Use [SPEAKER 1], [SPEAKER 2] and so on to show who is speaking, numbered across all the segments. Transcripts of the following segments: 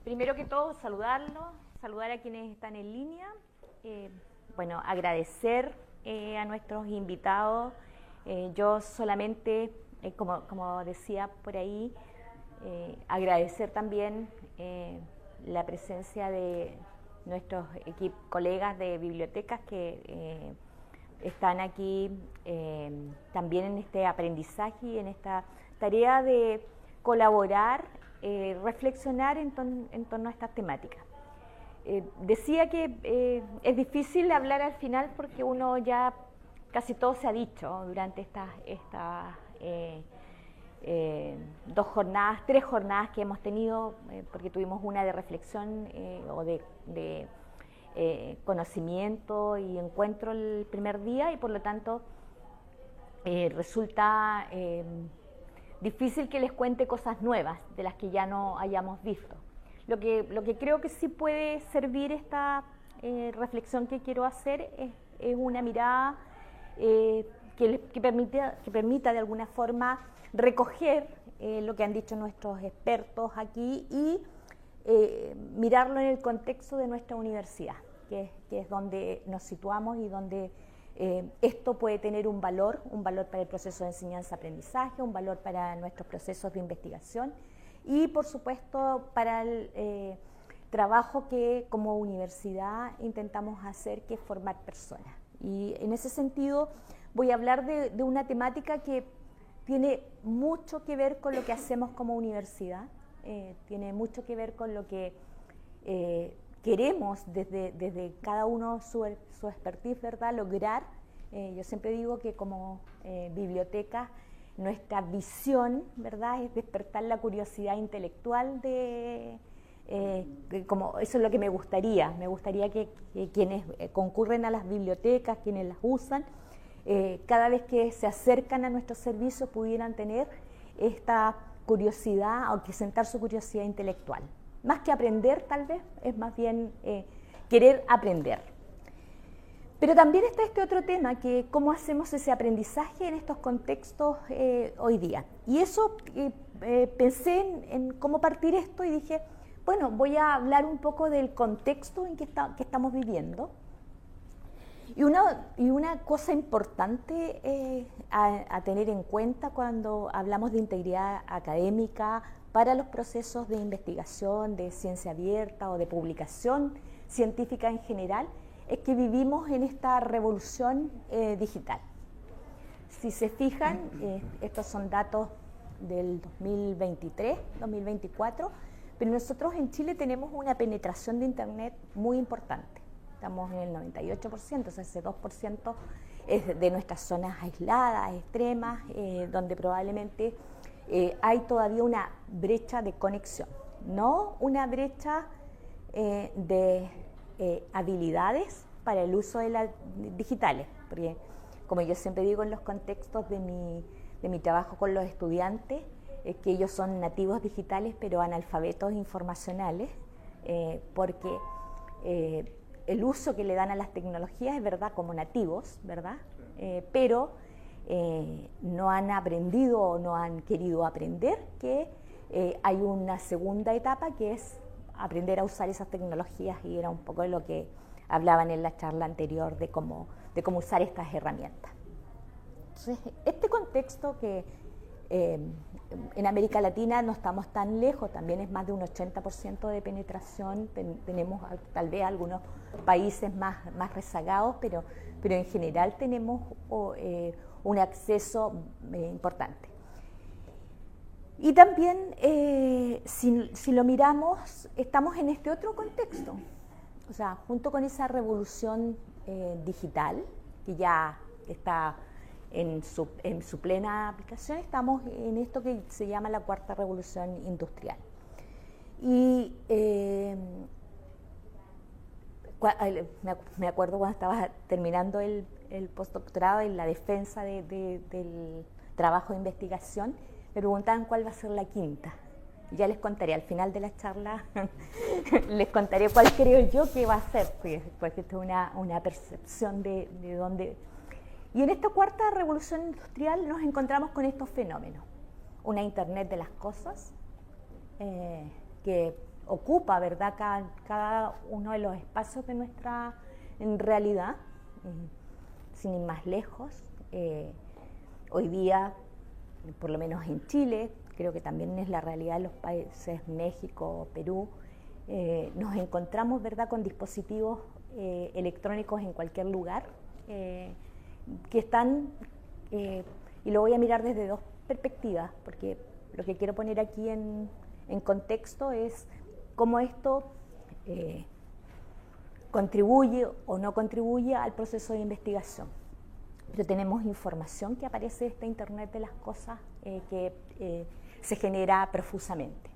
[SPEAKER 1] Primero que todo, saludar a quienes están en línea, bueno, agradecer a nuestros invitados. Yo solamente, como decía por ahí, agradecer también la presencia de nuestros colegas de bibliotecas que están aquí también en este aprendizaje y en esta tarea de colaborar, reflexionar en torno a estas temáticas. Decía que es difícil hablar al final porque uno ya casi todo se ha dicho durante estas tres jornadas que hemos tenido, porque tuvimos una de reflexión o de conocimiento y encuentro el primer día, y por lo tanto resulta difícil que les cuente cosas nuevas de las que ya no hayamos visto. Lo que creo que sí puede servir esta reflexión que quiero hacer es una mirada que permita de alguna forma recoger lo que han dicho nuestros expertos aquí y mirarlo en el contexto de nuestra universidad, que es donde nos situamos y donde esto puede tener un valor para el proceso de enseñanza-aprendizaje, un valor para nuestros procesos de investigación y, por supuesto, para el trabajo que como universidad intentamos hacer, que es formar personas. Y en ese sentido voy a hablar de una temática que tiene mucho que ver con lo que hacemos como universidad, tiene mucho que ver con lo que queremos desde cada uno su expertise, ¿verdad?, lograr. Yo siempre digo que como biblioteca nuestra visión, ¿verdad?, es despertar la curiosidad intelectual como eso es lo que me gustaría que quienes concurren a las bibliotecas, quienes las usan, cada vez que se acercan a nuestros servicios pudieran tener esta curiosidad, aunque sentar su curiosidad intelectual. Más que aprender, tal vez, es más bien querer aprender. Pero también está este otro tema, que cómo hacemos ese aprendizaje en estos contextos hoy día. Y eso pensé en cómo partir esto y dije, bueno, voy a hablar un poco del contexto en que estamos viviendo. Y una cosa importante a tener en cuenta cuando hablamos de integridad académica para los procesos de investigación, de ciencia abierta o de publicación científica en general, es que vivimos en esta revolución digital. Si se fijan, estos son datos del 2023, 2024, pero nosotros en Chile tenemos una penetración de Internet muy importante. Estamos en el 98%, o sea, ese 2% es de nuestras zonas aisladas, extremas, donde probablemente hay todavía una brecha de conexión, no una brecha de habilidades para el uso de las digitales, porque como yo siempre digo en los contextos de mi trabajo con los estudiantes, es que ellos son nativos digitales pero analfabetos informacionales, porque el uso que le dan a las tecnologías es verdad como nativos, ¿verdad? Pero no han aprendido o no han querido aprender que hay una segunda etapa que es aprender a usar esas tecnologías, y era un poco de lo que hablaban en la charla anterior de cómo usar estas herramientas. Entonces, este contexto que en América Latina no estamos tan lejos, también es más de un 80% de penetración, tenemos tal vez algunos países más rezagados, pero en general tenemos un acceso importante. Y también, si lo miramos, estamos en este otro contexto, o sea, junto con esa revolución digital, que ya está en su plena aplicación, estamos en esto que se llama la cuarta revolución industrial. Y me acuerdo cuando estaba terminando el postdoctorado en la defensa del trabajo de investigación, me preguntaban cuál va a ser la quinta. Ya les contaré, al final de la charla, les contaré cuál creo yo que va a ser, porque esto es una percepción de dónde. Y en esta cuarta revolución industrial nos encontramos con estos fenómenos. Una Internet de las cosas, que ocupa, ¿verdad?, cada uno de los espacios de nuestra realidad, sin ir más lejos. Hoy día, por lo menos en Chile, creo que también es la realidad de los países México, Perú, nos encontramos, ¿verdad?, con dispositivos electrónicos en cualquier lugar, que están, y lo voy a mirar desde dos perspectivas, porque lo que quiero poner aquí en contexto es cómo esto contribuye o no contribuye al proceso de investigación. Pero tenemos información que aparece de esta Internet de las cosas que se genera profusamente.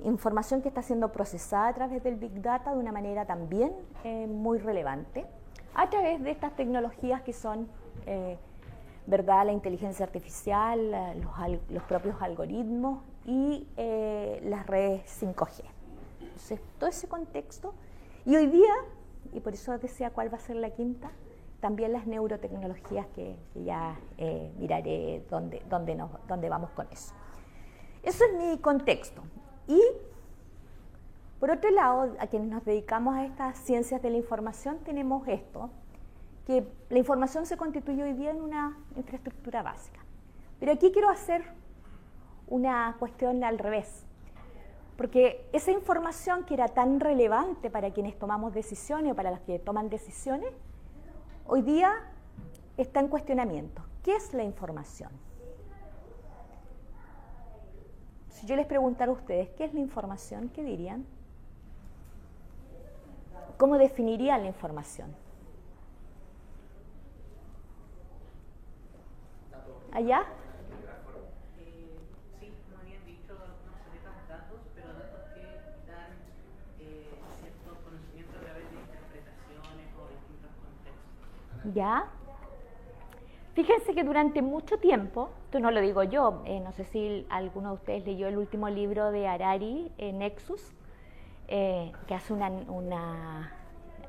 [SPEAKER 1] Información que está siendo procesada a través del Big Data de una manera también muy relevante, a través de estas tecnologías que son, ¿verdad?, la inteligencia artificial, los propios algoritmos y las redes 5G. Entonces, todo ese contexto, y hoy día, y por eso decía cuál va a ser la quinta, también las neurotecnologías que ya miraré dónde vamos con eso. Eso es mi contexto. Y, por otro lado, a quienes nos dedicamos a estas ciencias de la información, tenemos esto, que la información se constituye hoy día en una infraestructura básica. Pero aquí quiero hacer una cuestión al revés, porque esa información que era tan relevante para quienes tomamos decisiones o para los que toman decisiones, hoy día está en cuestionamiento. ¿Qué es la información? Si yo les preguntara a ustedes, ¿qué es la información? ¿Qué dirían? ¿Cómo definirían la información? ¿Allá?
[SPEAKER 2] Sí, como habían dicho, no se dejan datos, pero datos que dan cierto conocimiento a través de interpretaciones o distintos contextos.
[SPEAKER 1] ¿Ya? Fíjense que durante mucho tiempo, esto no lo digo yo, no sé si alguno de ustedes leyó el último libro de Harari, Nexus, que hace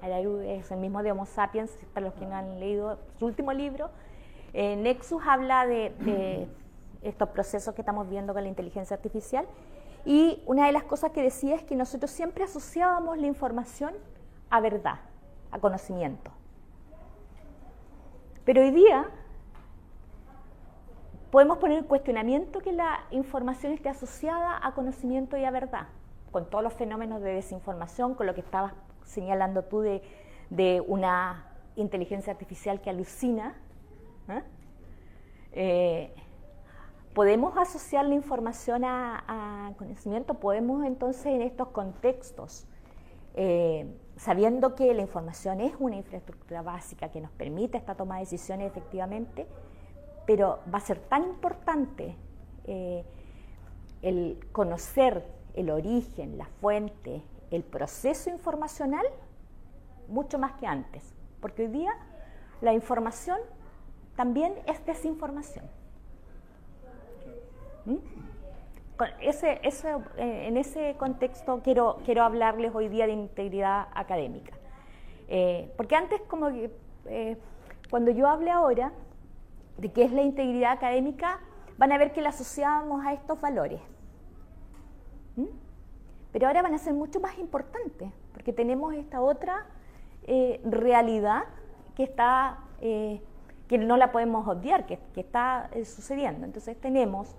[SPEAKER 1] Harari es el mismo de Homo Sapiens, para los que no han leído su último libro. Nexus habla de estos procesos que estamos viendo con la inteligencia artificial, y una de las cosas que decía es que nosotros siempre asociábamos la información a verdad, a conocimiento. Pero hoy día podemos poner en cuestionamiento que la información esté asociada a conocimiento y a verdad, con todos los fenómenos de desinformación, con lo que estabas señalando tú de una inteligencia artificial que alucina. ¿Podemos asociar la información a conocimiento? ¿Podemos entonces en estos contextos, sabiendo que la información es una infraestructura básica que nos permite esta toma de decisiones efectivamente, pero va a ser tan importante el conocer el origen, la fuente, el proceso informacional, mucho más que antes? Porque hoy día la información también es desinformación. En ese contexto quiero hablarles hoy día de integridad académica. Porque antes, como que, cuando yo hable ahora de qué es la integridad académica, van a ver que la asociábamos a estos valores. Pero ahora van a ser mucho más importantes, porque tenemos esta otra realidad que está, que no la podemos obviar, que está sucediendo. Entonces tenemos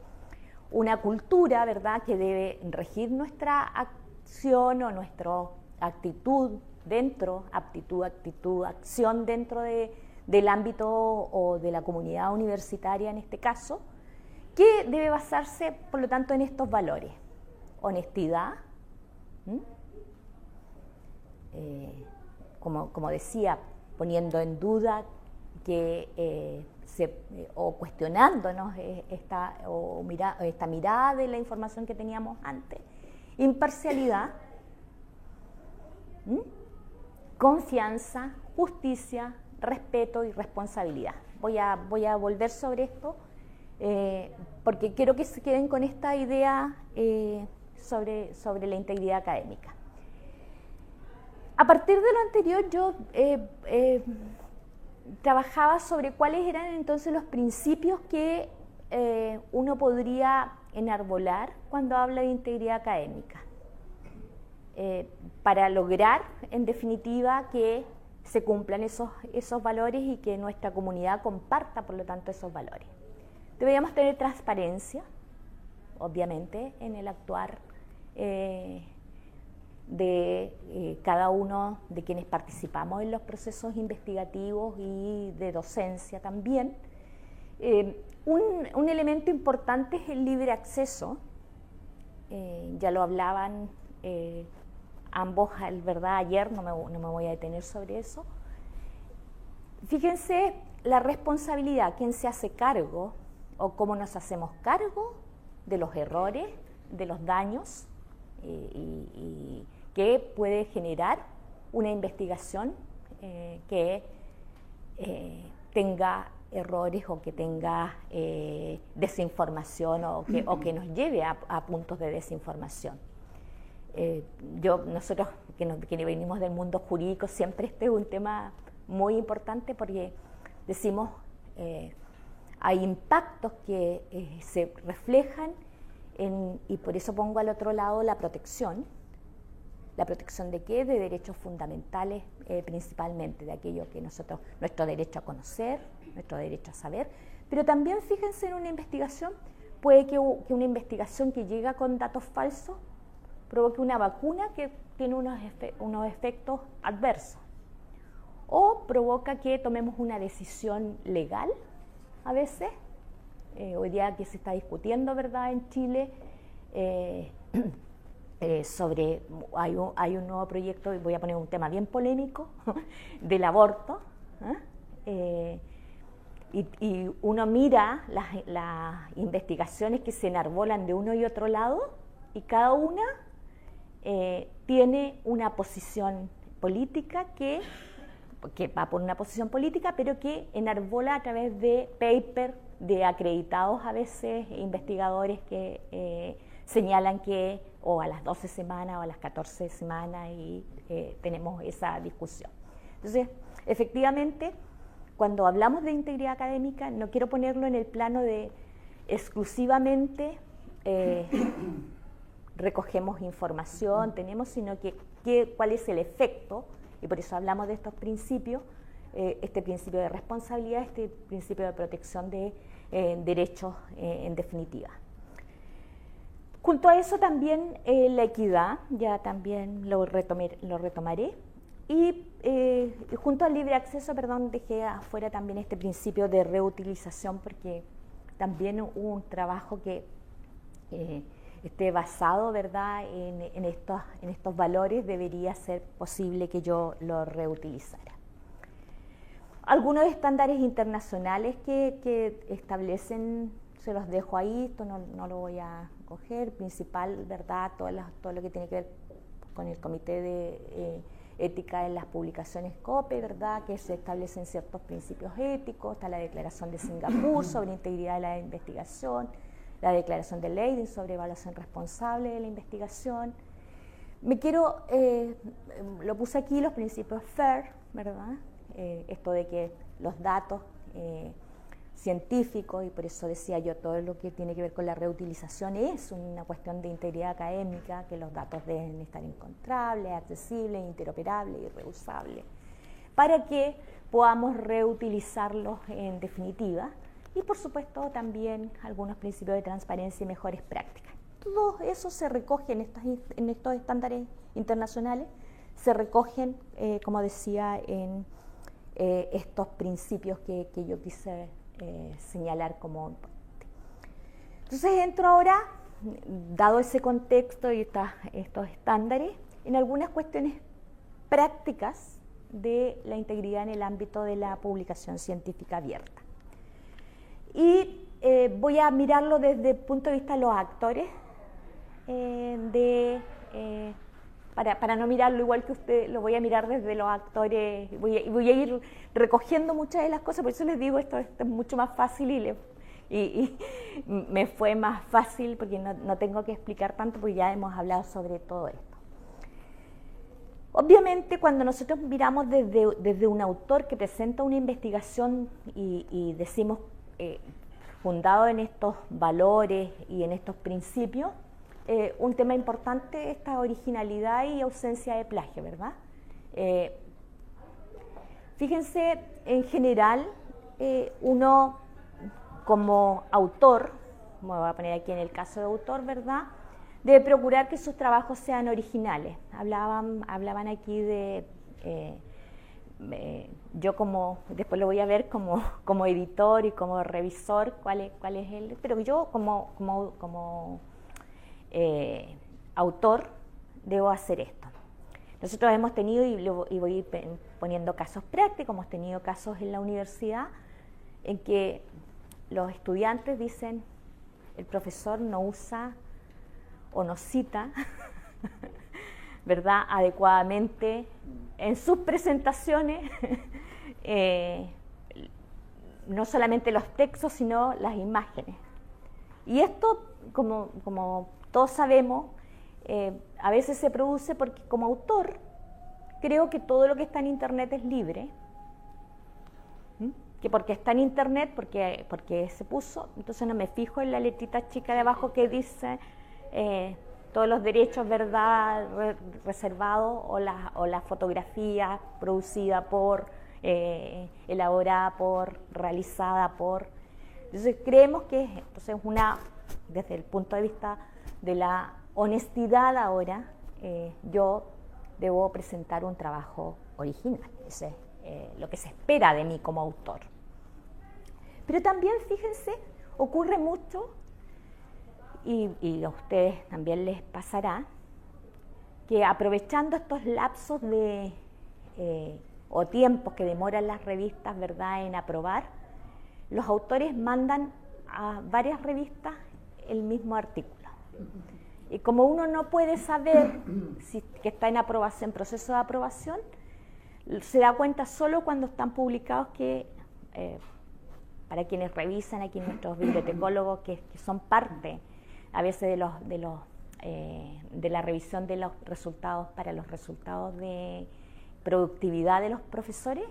[SPEAKER 1] una cultura, ¿verdad?, que debe regir nuestra acción o nuestra actitud dentro, acción dentro del ámbito o de la comunidad universitaria en este caso, que debe basarse, por lo tanto, en estos valores: honestidad, como decía, poniendo en duda o cuestionándonos esta mirada de la información que teníamos antes, imparcialidad, confianza, justicia, respeto y responsabilidad. Voy a volver sobre esto porque quiero que se queden con esta idea sobre la integridad académica. A partir de lo anterior, yo trabajaba sobre cuáles eran entonces los principios que uno podría enarbolar cuando habla de integridad académica, para lograr, en definitiva, que se cumplan esos valores y que nuestra comunidad comparta, por lo tanto, esos valores. Deberíamos tener transparencia, obviamente, en el actuar de cada uno de quienes participamos en los procesos investigativos y de docencia también. Un elemento importante es el libre acceso, ya lo hablaban ambos, ¿verdad? Ayer, no me voy a detener sobre eso. Fíjense la responsabilidad, quién se hace cargo o cómo nos hacemos cargo de los errores, de los daños y que puede generar una investigación que tenga errores o que tenga desinformación o que nos lleve a puntos de desinformación. Nosotros que venimos del mundo jurídico, siempre este es un tema muy importante porque decimos hay impactos que se reflejan y por eso pongo al otro lado la protección. ¿La protección de qué? De derechos fundamentales, principalmente de aquello que nuestro derecho a conocer, nuestro derecho a saber, pero también fíjense en una investigación, puede que una investigación que llega con datos falsos provoque una vacuna que tiene unos efectos adversos, o provoca que tomemos una decisión legal, a veces, hoy día que se está discutiendo, ¿verdad?, en Chile, hay un nuevo proyecto, y voy a poner un tema bien polémico, del aborto, y uno mira las investigaciones que se enarbolan de uno y otro lado, y cada una tiene una posición política que va por una posición política, pero que enarbola a través de paper de acreditados a veces investigadores que señalan que o a las 12 semanas o a las 14 semanas y tenemos esa discusión. Entonces, efectivamente, cuando hablamos de integridad académica, no quiero ponerlo en el plano de exclusivamente recogemos información, sino cuál es el efecto, y por eso hablamos de estos principios, este principio de responsabilidad, este principio de protección de derechos en definitiva. Junto a eso también la equidad, ya también lo retomaré, y junto al libre acceso, dejé afuera también este principio de reutilización, porque también un trabajo que esté basado, ¿verdad?, en estos valores, debería ser posible que yo lo reutilizara. Algunos estándares internacionales que establecen, se los dejo ahí, esto no lo voy a coger, principal, ¿verdad?, todo lo que tiene que ver con el Comité de Ética en las Publicaciones COPE, ¿verdad?, que se establecen ciertos principios éticos, está la Declaración de Singapur sobre integridad de la investigación, la Declaración de Leiden sobre evaluación responsable de la investigación. Lo puse aquí, los principios FAIR, ¿verdad? Esto de que los datos científicos, y por eso decía yo, todo lo que tiene que ver con la reutilización es una cuestión de integridad académica, que los datos deben estar encontrables, accesibles, interoperables y reusables, para que podamos reutilizarlos en definitiva. Y por supuesto también algunos principios de transparencia y mejores prácticas. Todo eso se recoge en estos estándares internacionales, se recogen, como decía, en estos principios que yo quise señalar como importantes. Entonces entro ahora, dado ese contexto y estos estándares, en algunas cuestiones prácticas de la integridad en el ámbito de la publicación científica abierta. Y voy a mirarlo desde el punto de vista de los actores, para no mirarlo igual que usted, lo voy a mirar desde los actores, voy a ir recogiendo muchas de las cosas, por eso les digo, esto es mucho más fácil y me fue más fácil porque no tengo que explicar tanto, porque ya hemos hablado sobre todo esto. Obviamente, cuando nosotros miramos desde un autor que presenta una investigación y decimos fundado en estos valores y en estos principios, un tema importante, esta originalidad y ausencia de plagio, ¿verdad? Fíjense, en general, uno como autor, me voy a poner aquí en el caso de autor, ¿verdad?, debe procurar que sus trabajos sean originales. Hablaban aquí de, yo como, después lo voy a ver como editor y como revisor, cuál es el, pero yo como autor debo hacer esto. Nosotros hemos tenido, y voy poniendo casos prácticos, hemos tenido casos en la universidad en que los estudiantes dicen, el profesor no usa o no cita, ¿verdad?, adecuadamente en sus presentaciones, no solamente los textos, sino las imágenes. Y esto, como todos sabemos, a veces se produce porque como autor creo que todo lo que está en internet es libre, que porque está en internet, porque se puso, entonces no me fijo en la letrita chica de abajo que dice todos los derechos, ¿verdad?, reservados, o la fotografía producida por, elaborada por, realizada por. Entonces creemos que entonces desde el punto de vista de la honestidad ahora, yo debo presentar un trabajo original. Eso es lo que se espera de mí como autor. Pero también, fíjense, ocurre mucho, y a ustedes también les pasará, que aprovechando estos lapsos o tiempos que demoran las revistas, ¿verdad?, en aprobar, los autores mandan a varias revistas el mismo artículo. Y como uno no puede saber que está en aprobación, en proceso de aprobación, se da cuenta solo cuando están publicados, que para quienes revisan, aquí nuestros bibliotecólogos que son parte a veces de la revisión de los resultados para los resultados de productividad de los profesores,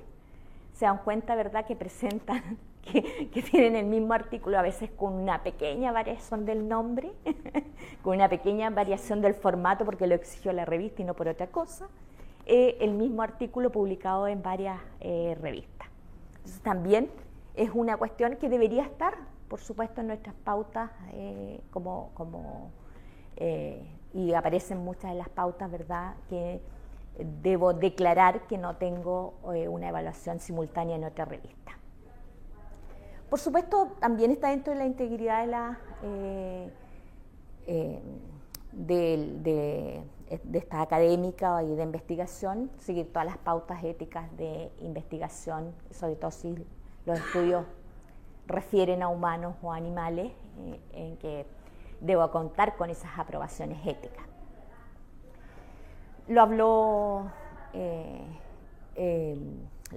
[SPEAKER 1] se dan cuenta, ¿verdad?, que presentan, que tienen el mismo artículo, a veces con una pequeña variación del nombre, con una pequeña variación del formato porque lo exigió la revista y no por otra cosa, el mismo artículo publicado en varias revistas. Entonces también es una cuestión que debería estar, por supuesto, en nuestras pautas, y aparecen muchas de las pautas, ¿verdad?, que debo declarar que no tengo una evaluación simultánea en otra revista. Por supuesto, también está dentro de la integridad de esta académica y de investigación, seguir todas las pautas éticas de investigación, sobre todo si los estudios refieren a humanos o animales, en que debo contar con esas aprobaciones éticas. Lo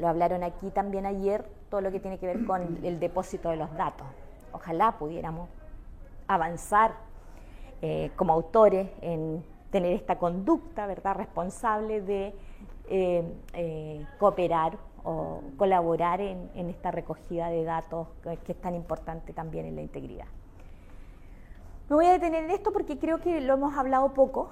[SPEAKER 1] hablaron aquí también ayer, todo lo que tiene que ver con el depósito de los datos. Ojalá pudiéramos avanzar como autores en tener esta conducta, ¿verdad?, responsable de cooperar o colaborar en esta recogida de datos que es tan importante también en la integridad. Me voy a detener en esto porque creo que lo hemos hablado poco,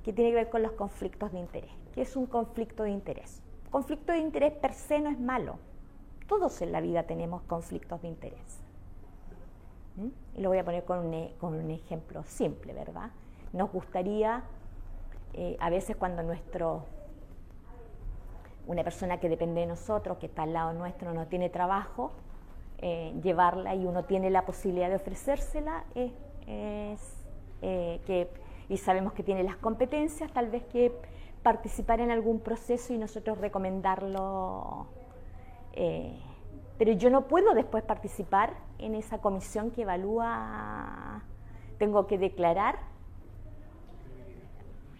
[SPEAKER 1] que tiene que ver con los conflictos de interés. ¿Qué es un conflicto de interés? Conflicto de interés per se no es malo. Todos en la vida tenemos conflictos de interés. Y lo voy a poner con un ejemplo simple, ¿verdad? Nos gustaría, a veces cuando una persona que depende de nosotros, que está al lado nuestro, no tiene trabajo, llevarla, y uno tiene la posibilidad de ofrecérsela, y sabemos que tiene las competencias, tal vez que participar en algún proceso y nosotros recomendarlo, pero yo no puedo después participar en esa comisión que evalúa, tengo que declarar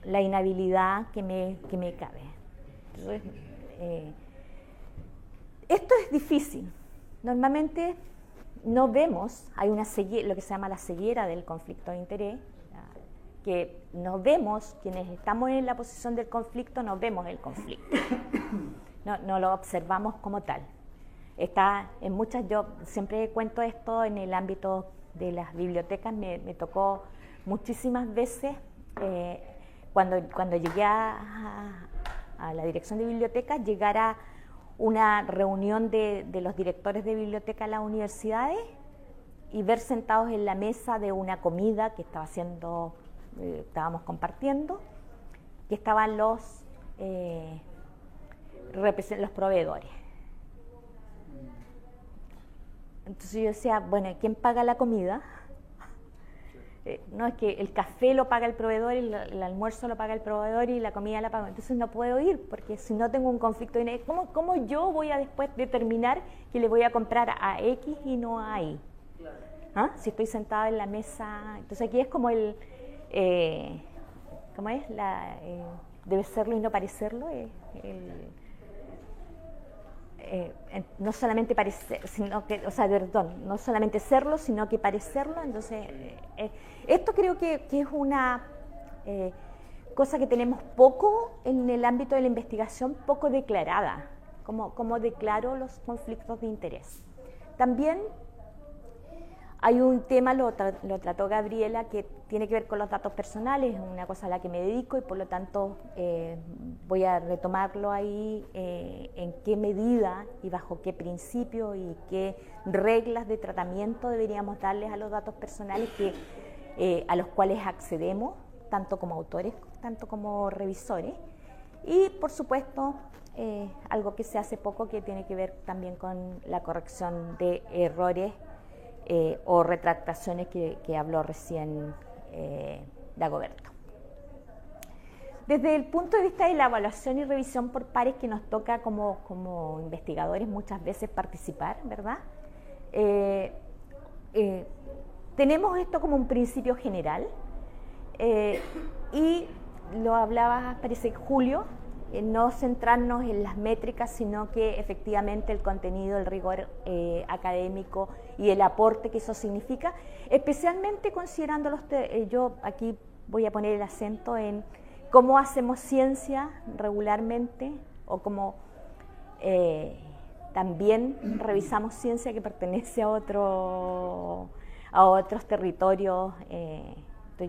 [SPEAKER 1] la inhabilidad que me cabe. Entonces, esto es difícil. Normalmente no vemos, hay una ceguera, lo que se llama la ceguera del conflicto de interés, que no vemos, quienes estamos en la posición del conflicto, no vemos el conflicto, no lo observamos como tal. está en muchas, yo siempre cuento esto en el ámbito de las bibliotecas, me tocó muchísimas veces cuando llegué a la dirección de bibliotecas, llegar a una reunión de los directores de biblioteca de las universidades y ver sentados en la mesa de una comida que estábamos compartiendo, que estaban los proveedores. Entonces yo decía, bueno, ¿quién paga la comida? No, es que el café lo paga el proveedor, el almuerzo lo paga el proveedor y la comida la paga. Entonces no puedo ir, porque si no tengo un conflicto de dinero, ¿cómo yo voy a después determinar que le voy a comprar a X y no a Y? ¿Ah? Si estoy sentada en la mesa. Entonces aquí es como ¿cómo es? Debe serlo y no parecerlo. No solamente parecer, sino que, no solamente serlo, sino que parecerlo. Entonces, esto creo que es una cosa que tenemos poco en el ámbito de la investigación, poco declarada, como declaro los conflictos de interés. También hay un tema, lo trató Gabriela, que tiene que ver con los datos personales, es una cosa a la que me dedico y por lo tanto voy a retomarlo ahí, en qué medida y bajo qué principio y qué reglas de tratamiento deberíamos darles a los datos personales a los cuales accedemos, tanto como autores, tanto como revisores. Y por supuesto, algo que se hace poco que tiene que ver también con la corrección de errores o retractaciones que habló recién Dagoberto. Desde el punto de vista de la evaluación y revisión por pares que nos toca como investigadores muchas veces participar, ¿verdad? Tenemos esto como un principio general y lo hablaba, parece, Julio, no centrarnos en las métricas, sino que efectivamente el contenido, el rigor académico y el aporte que eso significa, especialmente considerando yo aquí voy a poner el acento en cómo hacemos ciencia regularmente o cómo también revisamos ciencia que pertenece a otros territorios.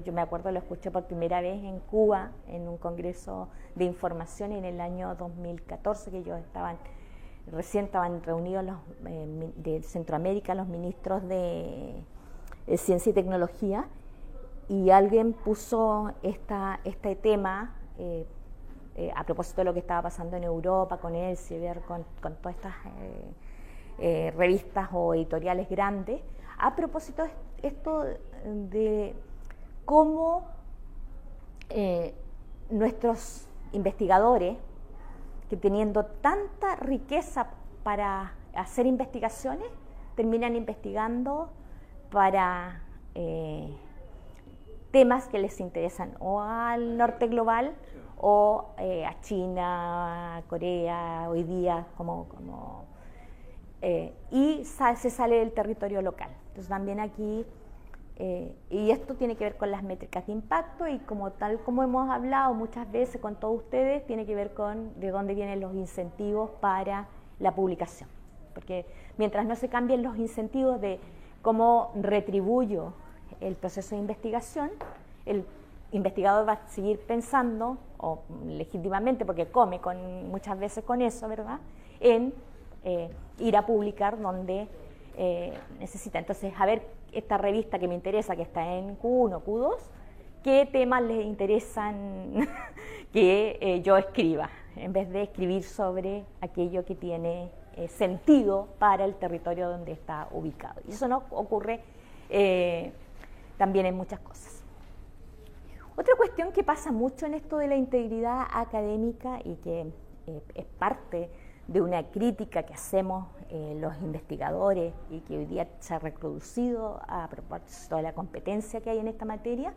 [SPEAKER 1] Yo me acuerdo, lo escuché por primera vez en Cuba, en un congreso de información en el año 2014, que recién estaban reunidos de Centroamérica, los ministros de Ciencia y Tecnología, y alguien puso este tema a propósito de lo que estaba pasando en Europa, con Elsevier, con todas estas revistas o editoriales grandes, a propósito de esto de cómo nuestros investigadores, que teniendo tanta riqueza para hacer investigaciones, terminan investigando para temas que les interesan o al norte global o a China, a Corea, hoy día, y se sale del territorio local. Entonces también aquí y esto tiene que ver con las métricas de impacto y como hemos hablado muchas veces con todos ustedes, tiene que ver con de dónde vienen los incentivos para la publicación. Porque mientras no se cambien los incentivos de cómo retribuyo el proceso de investigación, el investigador va a seguir pensando, o legítimamente porque come muchas veces con eso, ¿verdad?, en ir a publicar donde necesita. Entonces, a ver, esta revista que me interesa, que está en Q1, Q2, ¿qué temas les interesan que yo escriba? En vez de escribir sobre aquello que tiene sentido para el territorio donde está ubicado. Y eso no ocurre también en muchas cosas. Otra cuestión que pasa mucho en esto de la integridad académica y que es parte de una crítica que hacemos los investigadores y que hoy día se ha reproducido a propósito de la competencia que hay en esta materia,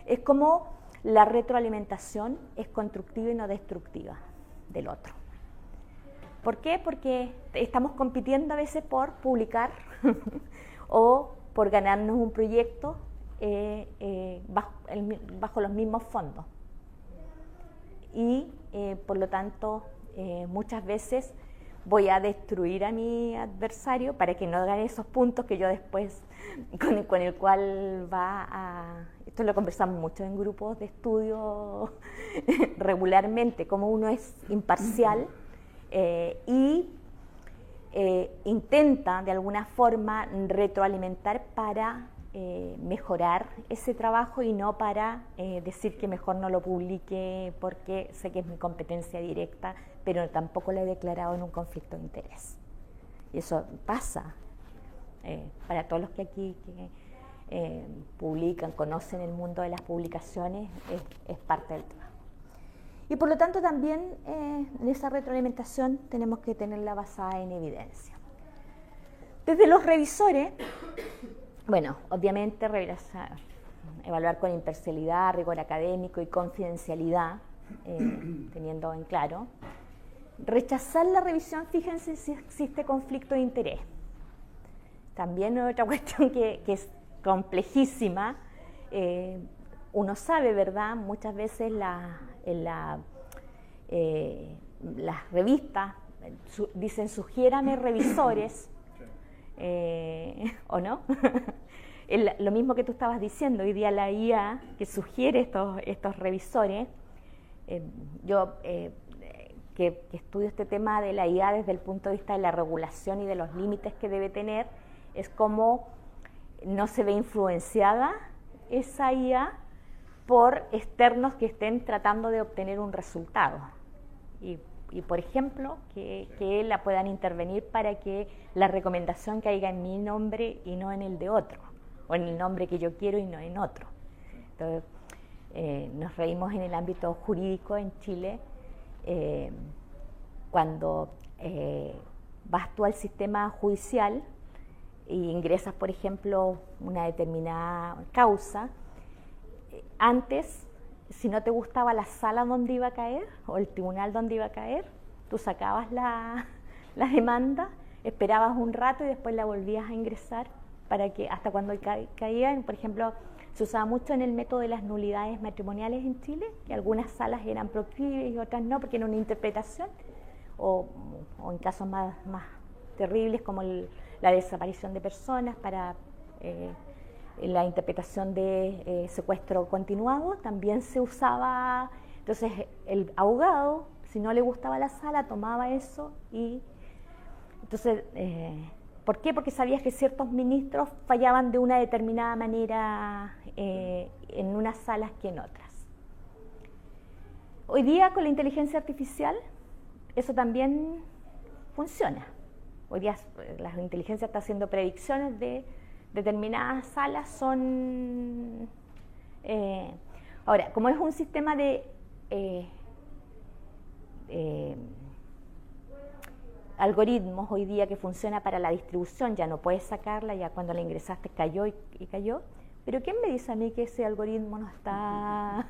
[SPEAKER 1] es cómo la retroalimentación es constructiva y no destructiva del otro. ¿Por qué? Porque estamos compitiendo a veces por publicar o por ganarnos un proyecto bajo los mismos fondos. Y por lo tanto, muchas veces voy a destruir a mi adversario para que no hagan esos puntos que yo después, con el cual va a... Esto lo conversamos mucho en grupos de estudio regularmente, cómo uno es imparcial y intenta de alguna forma retroalimentar para mejorar ese trabajo y no para decir que mejor no lo publique porque sé que es mi competencia directa, pero tampoco lo he declarado en un conflicto de interés. Y eso pasa para todos los que aquí publican, conocen el mundo de las publicaciones, es parte del trabajo. Y por lo tanto también en esa retroalimentación tenemos que tenerla basada en evidencia. Desde los revisores, bueno, obviamente evaluar con imparcialidad, rigor académico y confidencialidad, teniendo en claro. Rechazar la revisión, fíjense si existe conflicto de interés. También otra cuestión que es complejísima. Uno sabe, ¿verdad? Muchas veces las revistas dicen sugiérame revisores, ¿o no? Lo mismo que tú estabas diciendo, hoy día la IA que sugiere estos revisores, yo que estudio este tema de la IA desde el punto de vista de la regulación y de los límites que debe tener, es como no se ve influenciada esa IA por externos que estén tratando de obtener un resultado. Y por ejemplo, que la puedan intervenir para que la recomendación caiga en mi nombre y no en el de otro, o en el nombre que yo quiero y no en otro. Entonces, nos reímos en el ámbito jurídico en Chile, cuando vas tú al sistema judicial e ingresas, por ejemplo, una determinada causa, antes, si no te gustaba la sala donde iba a caer o el tribunal donde iba a caer, tú sacabas la demanda, esperabas un rato y después la volvías a ingresar para que hasta cuando caían, por ejemplo, se usaba mucho en el método de las nulidades matrimoniales en Chile, que algunas salas eran proclives y otras no, porque era una interpretación, o en casos más terribles como la desaparición de personas para la interpretación de secuestro continuado, también se usaba. Entonces el abogado, si no le gustaba la sala, tomaba eso y entonces ¿por qué? Porque sabías que ciertos ministros fallaban de una determinada manera en unas salas que en otras. Hoy día con la inteligencia artificial eso también funciona. Hoy día la inteligencia está haciendo predicciones de determinadas salas son... ahora, como es un sistema de algoritmos hoy día que funciona para la distribución, ya no puedes sacarla, ya cuando la ingresaste cayó y cayó, pero ¿quién me dice a mí que ese algoritmo no está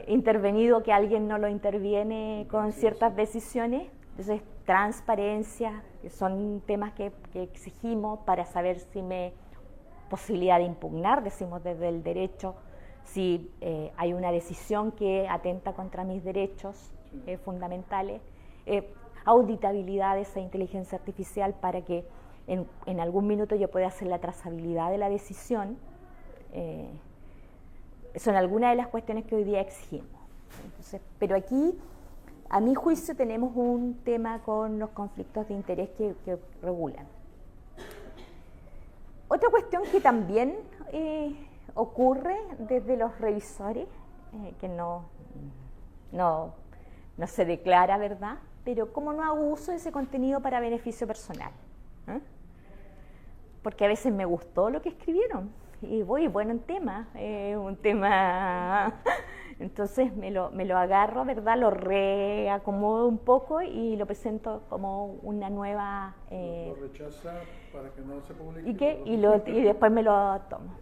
[SPEAKER 1] intervenido, que alguien no lo interviene con ciertas decisiones? Entonces, transparencia, que son temas que exigimos para saber si posibilidad de impugnar, decimos desde el derecho, si hay una decisión que atenta contra mis derechos fundamentales, auditabilidad de esa inteligencia artificial para que en algún minuto yo pueda hacer la trazabilidad de la decisión. Son algunas de las cuestiones que hoy día exigimos. Entonces, pero aquí, a mi juicio, tenemos un tema con los conflictos de interés que regulan. Otra cuestión que también ocurre desde los revisores, que no se declara, ¿verdad? Pero cómo no hago uso de ese contenido para beneficio personal. Porque a veces me gustó lo que escribieron y voy bueno en tema, un tema... Entonces me lo agarro, ¿verdad? Lo reacomodo un poco y lo presento como una nueva...
[SPEAKER 3] Lo rechaza para que no se publique.
[SPEAKER 1] Y después me lo tomo.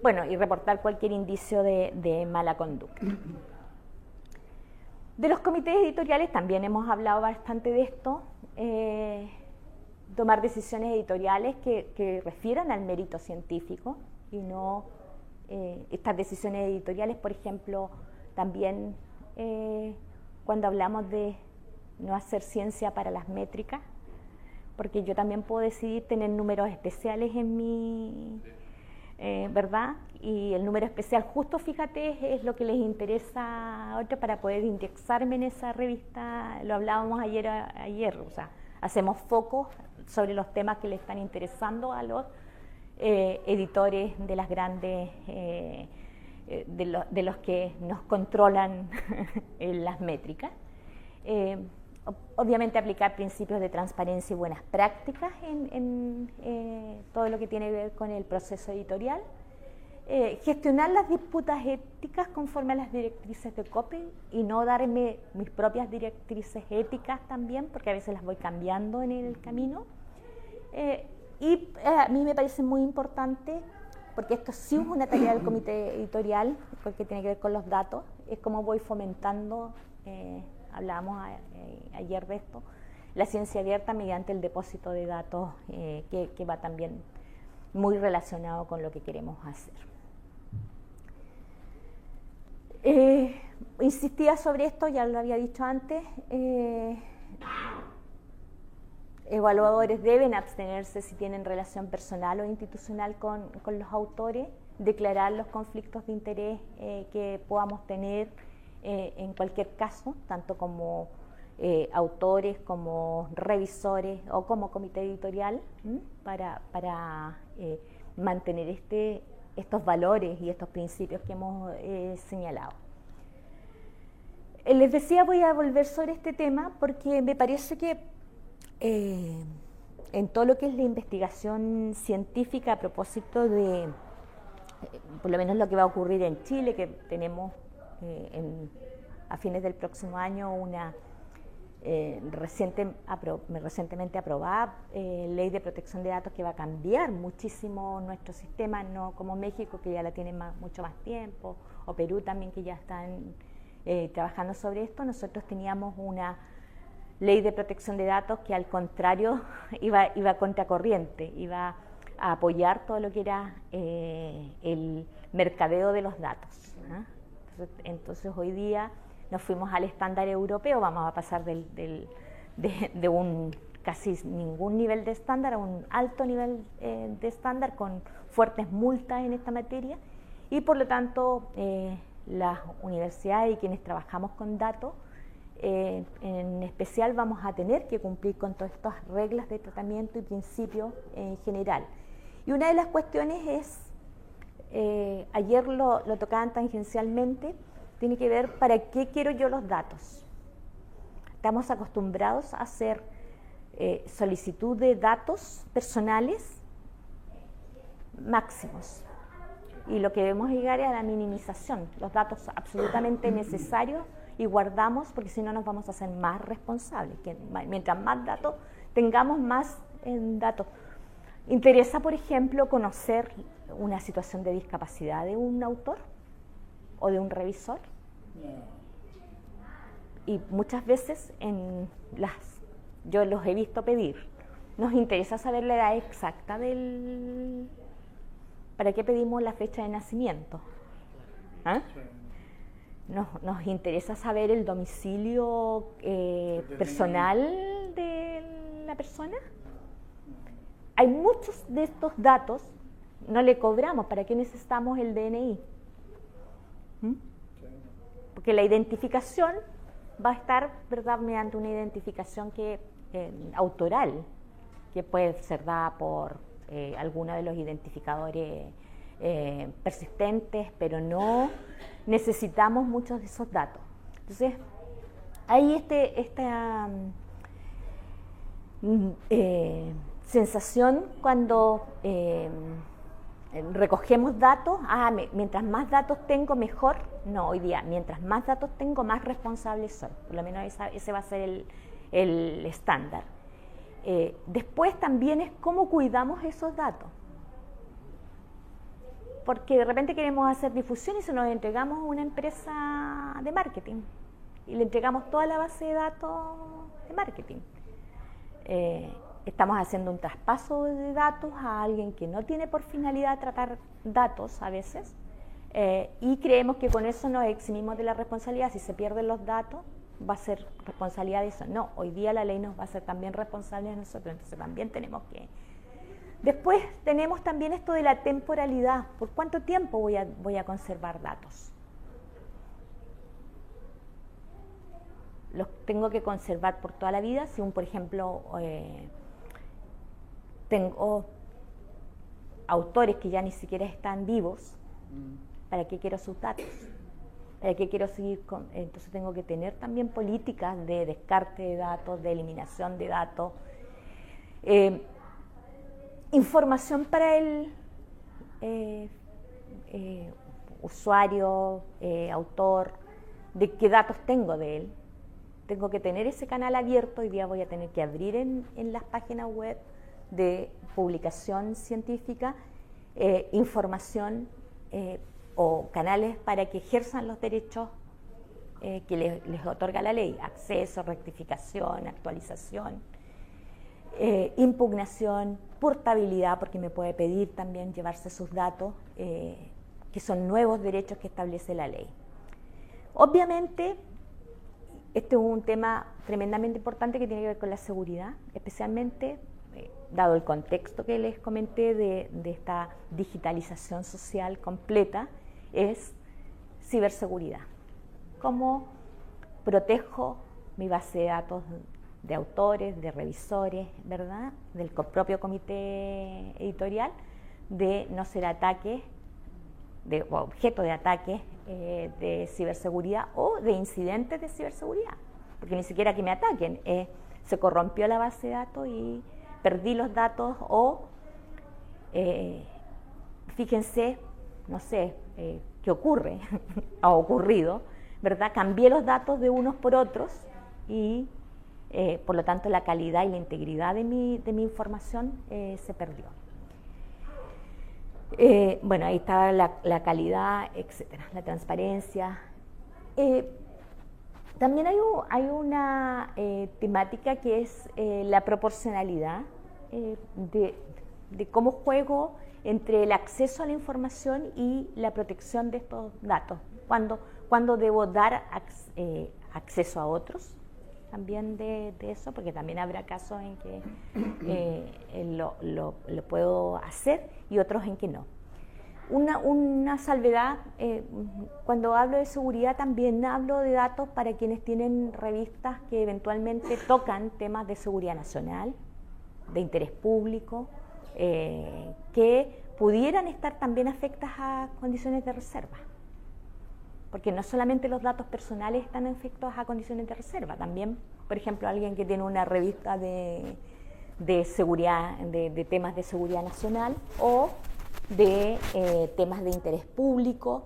[SPEAKER 1] Bueno, y reportar cualquier indicio de mala conducta. De los comités editoriales también hemos hablado bastante de esto. Tomar decisiones editoriales que refieran al mérito científico y no... estas decisiones editoriales, por ejemplo, también cuando hablamos de no hacer ciencia para las métricas, porque yo también puedo decidir tener números especiales en mi, ¿verdad? Y el número especial justo, fíjate, es lo que les interesa a otros para poder indexarme en esa revista. Lo hablábamos ayer, o sea, hacemos foco sobre los temas que le están interesando a los editores de las grandes, de los que nos controlan las métricas. Obviamente aplicar principios de transparencia y buenas prácticas en todo lo que tiene que ver con el proceso editorial. Gestionar las disputas éticas conforme a las directrices de COPE y no darme mis propias directrices éticas también, porque a veces las voy cambiando en el camino. A mí me parece muy importante, porque esto sí es una tarea del comité editorial, porque tiene que ver con los datos, es como voy fomentando, hablábamos ayer de esto, la ciencia abierta mediante el depósito de datos, que va también muy relacionado con lo que queremos hacer. Insistía sobre esto, ya lo había dicho antes, evaluadores deben abstenerse si tienen relación personal o institucional con los autores, declarar los conflictos de interés que podamos tener en cualquier caso, tanto como autores, como revisores o como comité editorial, para mantener estos valores y estos principios que hemos señalado. Les decía, voy a volver sobre este tema porque me parece que en todo lo que es la investigación científica a propósito de, por lo menos lo que va a ocurrir en Chile, que tenemos a fines del próximo año una recientemente aprobada ley de protección de datos que va a cambiar muchísimo nuestro sistema, no como México, que ya la tiene mucho más tiempo, o Perú también, que ya están trabajando sobre esto. Nosotros teníamos una ley de protección de datos que, al contrario, iba contracorriente, iba a apoyar todo lo que era el mercadeo de los datos, ¿eh? Entonces hoy día nos fuimos al estándar europeo, vamos a pasar de un casi ningún nivel de estándar a un alto nivel de estándar, con fuertes multas en esta materia, y por lo tanto las universidades y quienes trabajamos con datos en especial vamos a tener que cumplir con todas estas reglas de tratamiento y principios en general. Y una de las cuestiones es, ayer lo tocaban tangencialmente, tiene que ver para qué quiero yo los datos. Estamos acostumbrados a hacer solicitud de datos personales máximos, y lo que debemos llegar es a la minimización, los datos absolutamente necesarios, y guardamos, porque si no nos vamos a hacer más responsables. Mientras más datos tengamos, más datos. ¿Interesa, por ejemplo, conocer una situación de discapacidad de un autor o de un revisor? Y muchas veces yo los he visto pedir, nos interesa saber la edad exacta del... ¿Para qué pedimos la fecha de nacimiento? ¿Ah? Nos interesa saber el domicilio personal de la persona. Hay muchos de estos datos, no le cobramos. ¿Para qué necesitamos el DNI? Porque la identificación va a estar, ¿verdad?, mediante una identificación autoral, que puede ser dada por alguno de los identificadores persistentes, pero no necesitamos muchos de esos datos. Entonces, hay esta sensación cuando recogemos datos, mientras más datos tengo, mejor. No, hoy día, mientras más datos tengo, más responsable soy. Por lo menos ese va a ser el estándar. Después también es cómo cuidamos esos datos. Porque de repente queremos hacer difusión y se nos entregamos a una empresa de marketing y le entregamos toda la base de datos de marketing. Estamos haciendo un traspaso de datos a alguien que no tiene por finalidad tratar datos a veces, y creemos que con eso nos eximimos de la responsabilidad. Si se pierden los datos, va a ser responsabilidad de eso. No, hoy día la ley nos va a hacer también responsables de nosotros, entonces también tenemos que... Después tenemos también esto de la temporalidad. ¿Por cuánto tiempo voy a conservar datos? ¿Los tengo que conservar por toda la vida? Si por ejemplo, tengo autores que ya ni siquiera están vivos, ¿para qué quiero sus datos? ¿Para qué quiero seguir con...? Entonces tengo que tener también políticas de descarte de datos, de eliminación de datos, información para el usuario, autor, de qué datos tengo de él. Tengo que tener ese canal abierto. Hoy día voy a tener que abrir en las páginas web de publicación científica información o canales para que ejerzan los derechos que les otorga la ley: acceso, rectificación, actualización, impugnación, portabilidad, porque me puede pedir también llevarse sus datos, que son nuevos derechos que establece la ley. Obviamente, este es un tema tremendamente importante que tiene que ver con la seguridad, especialmente dado el contexto que les comenté de esta digitalización social completa, es ciberseguridad. ¿Cómo protejo mi base de datos de autores, de revisores, ¿verdad?, del propio comité editorial, de no ser ataques, o objeto de ataques de ciberseguridad o de incidentes de ciberseguridad? Porque ni siquiera que me ataquen, se corrompió la base de datos y perdí los datos, o fíjense, no sé, qué ocurre, ha ocurrido, ¿verdad? Cambié los datos de unos por otros y por lo tanto la calidad y la integridad de mi información se perdió. Bueno, ahí está la calidad, etcétera, la transparencia. También hay una temática que es la proporcionalidad, de cómo juego entre el acceso a la información y la protección de estos datos. Cuando debo dar acceso a otros también de eso, porque también habrá casos en que lo puedo hacer y otros en que no. Una salvedad, cuando hablo de seguridad también hablo de datos para quienes tienen revistas que eventualmente tocan temas de seguridad nacional, de interés público, que pudieran estar también afectas a condiciones de reserva. Porque no solamente los datos personales están afectos a condiciones de reserva, también, por ejemplo, alguien que tiene una revista de seguridad, de temas de seguridad nacional o de temas de interés público,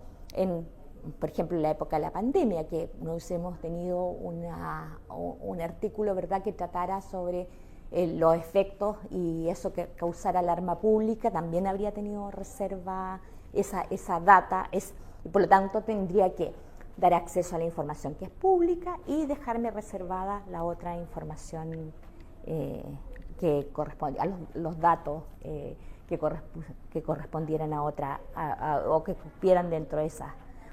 [SPEAKER 1] por ejemplo, en la época de la pandemia, que nos hemos tenido un artículo, ¿verdad?, que tratara sobre los efectos y eso que causara alarma pública, también habría tenido reserva esa data, y por lo tanto tendría que dar acceso a la información que es pública y dejarme reservada la otra información que corresponde a los datos que correspondieran a otra o que cupieran dentro de esas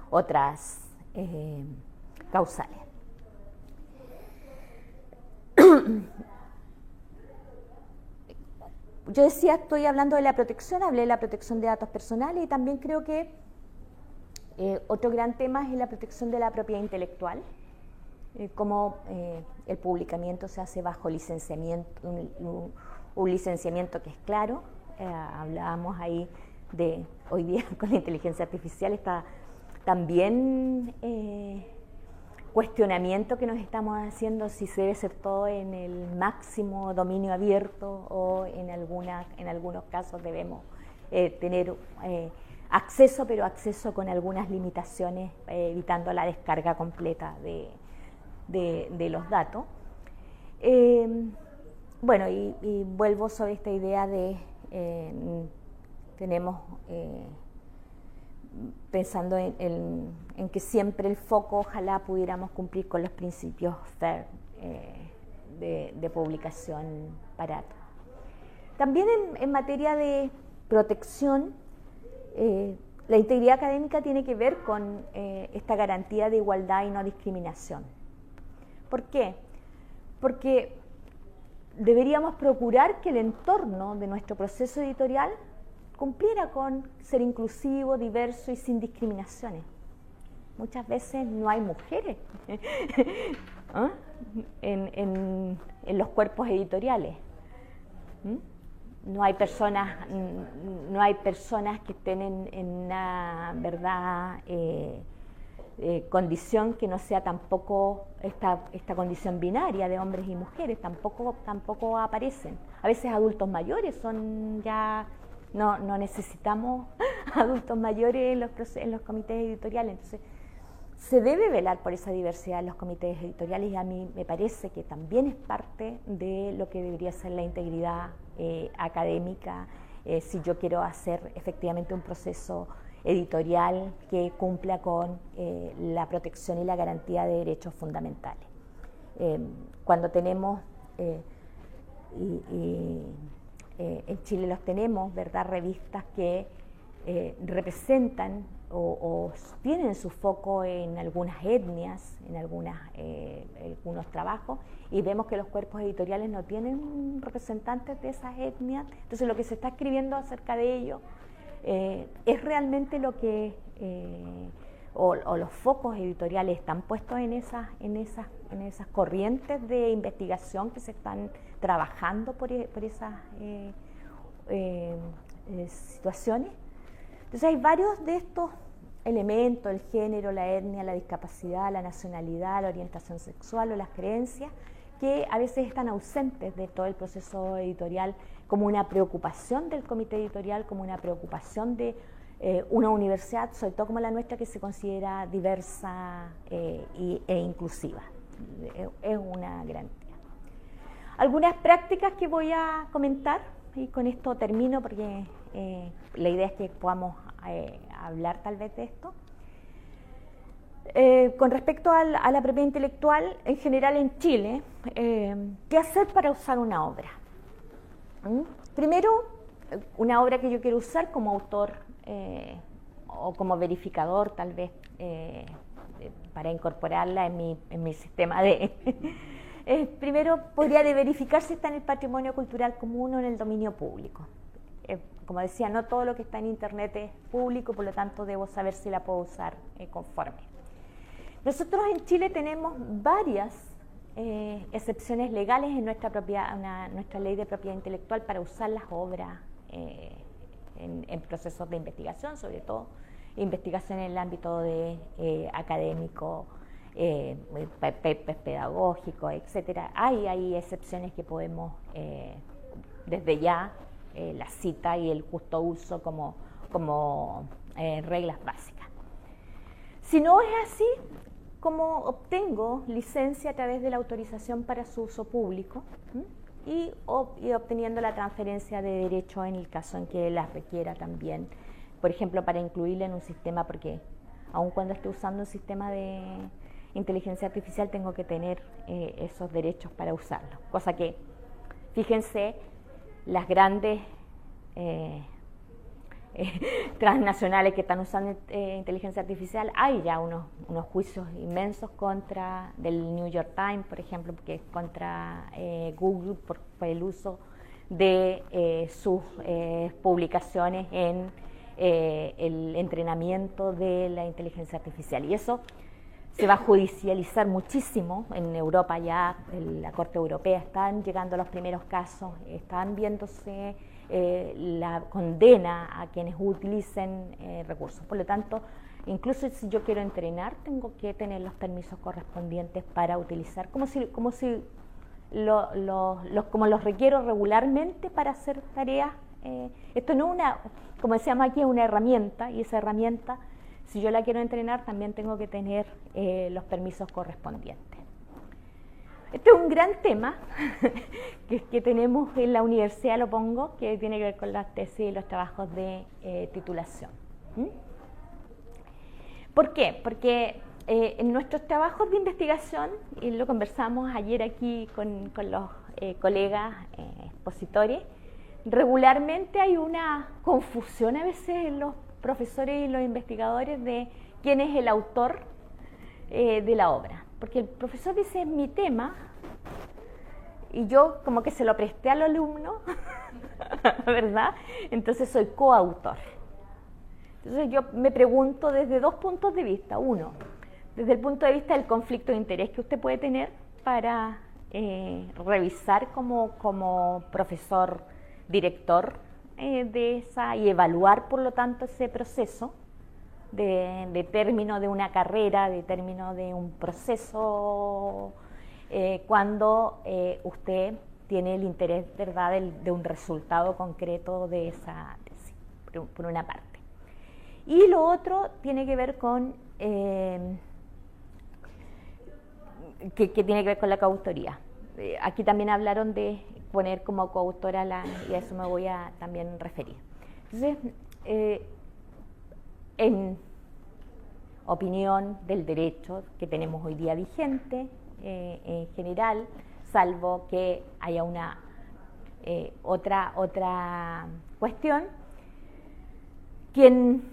[SPEAKER 1] otras causales. Yo decía, estoy hablando de la protección, hablé de la protección de datos personales, y también creo que otro gran tema es la protección de la propiedad intelectual, cómo el publicamiento se hace bajo licenciamiento, un licenciamiento que es claro. Hablábamos ahí de, hoy día con la inteligencia artificial está también cuestionamiento que nos estamos haciendo si se debe ser todo en el máximo dominio abierto o en algunos casos debemos tener acceso, pero acceso con algunas limitaciones, evitando la descarga completa de los datos. Bueno, y vuelvo sobre esta idea de tenemos pensando en que siempre el foco, ojalá pudiéramos cumplir con los principios FAIR de publicación barata. También en materia de protección, la integridad académica tiene que ver con esta garantía de igualdad y no discriminación. ¿Por qué? Porque deberíamos procurar que el entorno de nuestro proceso editorial cumpliera con ser inclusivo, diverso y sin discriminaciones. Muchas veces no hay mujeres ¿ah? en los cuerpos editoriales. No hay personas que estén en una verdad condición que no sea tampoco esta condición binaria de hombres y mujeres, tampoco aparecen. A veces adultos mayores son ya, no necesitamos adultos mayores en los comités editoriales. Entonces, se debe velar por esa diversidad en los comités editoriales y a mí me parece que también es parte de lo que debería ser la integridad académica si yo quiero hacer efectivamente un proceso editorial que cumpla con la protección y la garantía de derechos fundamentales. Cuando tenemos, en Chile los tenemos, ¿verdad?, revistas que representan o tienen su foco en algunas etnias, en algunos trabajos, y vemos que los cuerpos editoriales no tienen representantes de esas etnias. Entonces lo que se está escribiendo acerca de ello es realmente lo que o los focos editoriales están puestos en esas corrientes de investigación que se están trabajando por esas situaciones. Entonces hay varios de estos elementos, el género, la etnia, la discapacidad, la nacionalidad, la orientación sexual o las creencias, que a veces están ausentes de todo el proceso editorial, como una preocupación del comité editorial, como una preocupación de una universidad, sobre todo como la nuestra, que se considera diversa e inclusiva. Es una garantía. Algunas prácticas que voy a comentar, y con esto termino porque la idea es que podamos hablar tal vez de esto. Con respecto a la propiedad intelectual, en general en Chile, ¿qué hacer para usar una obra? Primero, una obra que yo quiero usar como autor o como verificador, tal vez, para incorporarla en mi sistema de... primero, podría de verificar si está en el patrimonio cultural común o en el dominio público. Como decía, no todo lo que está en Internet es público, por lo tanto debo saber si la puedo usar conforme. Nosotros en Chile tenemos varias excepciones legales en nuestra ley de propiedad intelectual para usar las obras en procesos de investigación, sobre todo investigación en el ámbito de académico, papers pedagógicos, etcétera. Hay excepciones que podemos desde ya la cita y el justo uso como reglas básicas. Si no es así, ¿cómo obtengo licencia a través de la autorización para su uso público? Y obteniendo la transferencia de derecho en el caso en que la requiera también, por ejemplo, para incluirla en un sistema, porque aun cuando esté usando un sistema de inteligencia artificial tengo que tener esos derechos para usarlo, cosa que, fíjense, las grandes transnacionales que están usando inteligencia artificial, hay ya unos juicios inmensos contra del New York Times, por ejemplo, que es contra Google por el uso de sus publicaciones en el entrenamiento de la inteligencia artificial. Y eso se va a judicializar muchísimo. En Europa ya, en la Corte Europea, están llegando los primeros casos, están viéndose la condena a quienes utilicen recursos. Por lo tanto, incluso si yo quiero entrenar, tengo que tener los permisos correspondientes para utilizar, como los requiero regularmente para hacer tareas. Esto no es como decíamos aquí, es una herramienta, y esa herramienta, si yo la quiero entrenar, también tengo que tener los permisos correspondientes. Este es un gran tema que tenemos en la universidad, lo pongo, que tiene que ver con las tesis y los trabajos de titulación. ¿Por qué? Porque en nuestros trabajos de investigación, y lo conversamos ayer aquí con los colegas expositores, regularmente hay una confusión a veces en los profesores y los investigadores de quién es el autor de la obra. porque el profesor dice es mi tema, y yo como que se lo presté al alumno, ¿verdad? Entonces soy coautor. Entonces yo me pregunto desde dos puntos de vista. Uno, desde el punto de vista del conflicto de interés que usted puede tener para revisar como profesor, director de esa, y evaluar por lo tanto ese proceso de término de una carrera, de término de un proceso, cuando usted tiene el interés, ¿verdad?, de un resultado concreto de esa tesis, por una parte. Y lo otro tiene que ver con que tiene que ver con la coautoría. Aquí también hablaron de poner como coautora y a eso me voy a también referir. Entonces, en opinión del derecho que tenemos hoy día vigente, en general, salvo que haya una otra cuestión, quien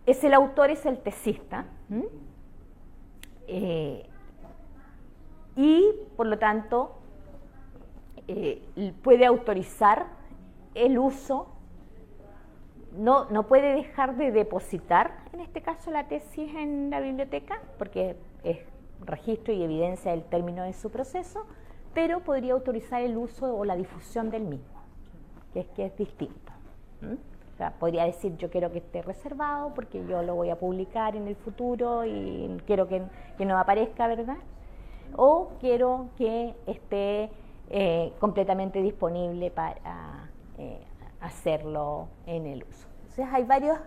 [SPEAKER 1] es el autor es el tesista, y por lo tanto puede autorizar el uso, no puede dejar de depositar, en este caso la tesis en la biblioteca, porque es registro y evidencia del término de su proceso, pero podría autorizar el uso o la difusión del mismo, que es distinto. O sea, podría decir yo quiero que esté reservado porque yo lo voy a publicar en el futuro y quiero que no aparezca, ¿verdad? O quiero que esté completamente disponible para hacerlo en el uso. Entonces hay varios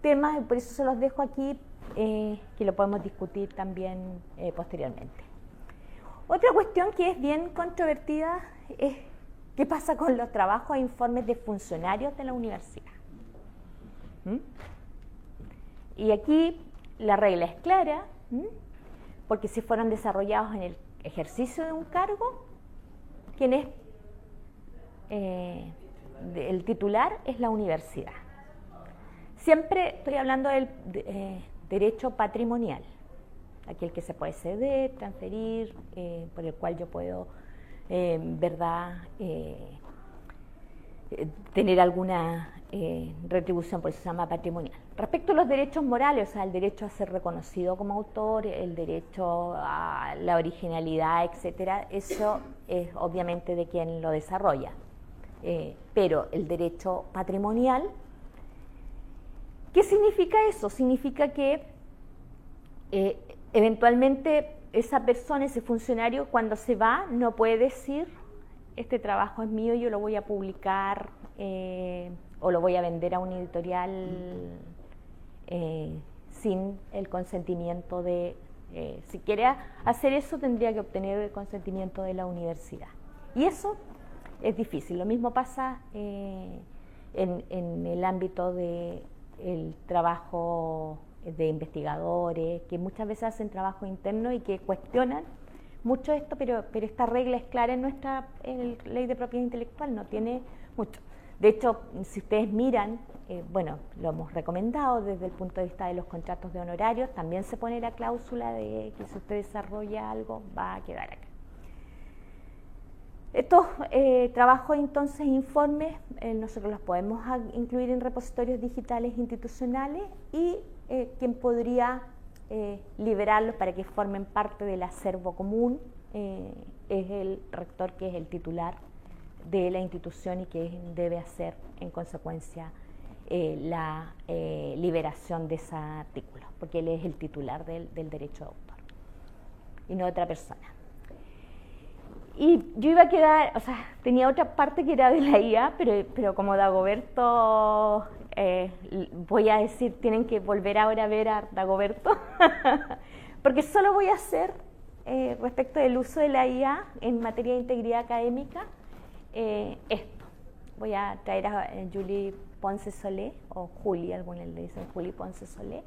[SPEAKER 1] temas y por eso se los dejo aquí, que lo podemos discutir también posteriormente. Otra cuestión que es bien controvertida es qué pasa con los trabajos e informes de funcionarios de la universidad. Y aquí la regla es clara, porque si fueron desarrollados en el ejercicio de un cargo, quien es el titular es la universidad. Siempre estoy hablando del derecho patrimonial, aquel que se puede ceder, transferir, por el cual yo puedo, ¿verdad?, tener alguna retribución, por eso se llama patrimonial. Respecto a los derechos morales, o sea, el derecho a ser reconocido como autor, el derecho a la originalidad, etcétera, eso es obviamente de quien lo desarrolla. Pero el derecho patrimonial, ¿qué significa eso? Significa que eventualmente esa persona, ese funcionario, cuando se va, no puede decir este trabajo es mío, yo lo voy a publicar o lo voy a vender a un editorial sin el consentimiento de... si quiere hacer eso, tendría que obtener el consentimiento de la universidad. Y eso es difícil. Lo mismo pasa en el ámbito del trabajo de investigadores, que muchas veces hacen trabajo interno y que cuestionan mucho esto, pero esta regla es clara en nuestra ley de propiedad intelectual, no tiene mucho. De hecho, si ustedes miran, bueno, lo hemos recomendado desde el punto de vista de los contratos de honorarios, también se pone la cláusula de que si usted desarrolla algo, va a quedar acá. Estos trabajos, entonces, informes, nosotros los podemos incluir en repositorios digitales institucionales y quien podría liberarlos para que formen parte del acervo común es el rector, que es el titular de la institución y que debe hacer en consecuencia la liberación de ese artículo, porque él es el titular del derecho de autor y no otra persona. Y yo iba a quedar, o sea, tenía otra parte que era de la IA, pero como Dagoberto, voy a decir, tienen que volver ahora a ver a Dagoberto, porque solo voy a hacer, respecto del uso de la IA en materia de integridad académica, esto. Voy a traer a Julie Ponce Solé, o Julie, algunos le dicen Julie Ponce Solé,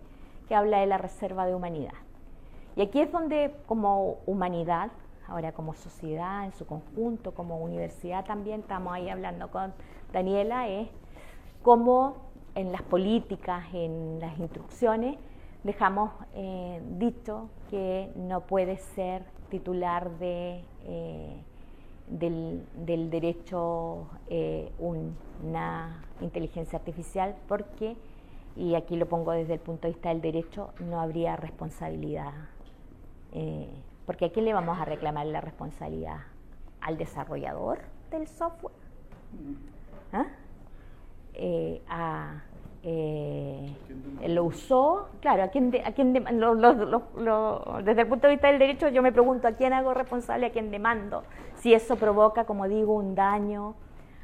[SPEAKER 1] que habla de la reserva de humanidad. Y aquí es donde, como humanidad, ahora como sociedad en su conjunto, como universidad también, estamos ahí hablando con Daniela, es cómo en las políticas, en las instrucciones, dejamos dicho que no puede ser titular del derecho una inteligencia artificial porque, y aquí lo pongo desde el punto de vista del derecho, no habría responsabilidad. Porque ¿a quién le vamos a reclamar la responsabilidad? ¿Al desarrollador del software? ¿Ah? Lo usó, claro, desde el punto de vista del derecho yo me pregunto a quién hago responsable, a quién demando, si eso provoca, como digo, un daño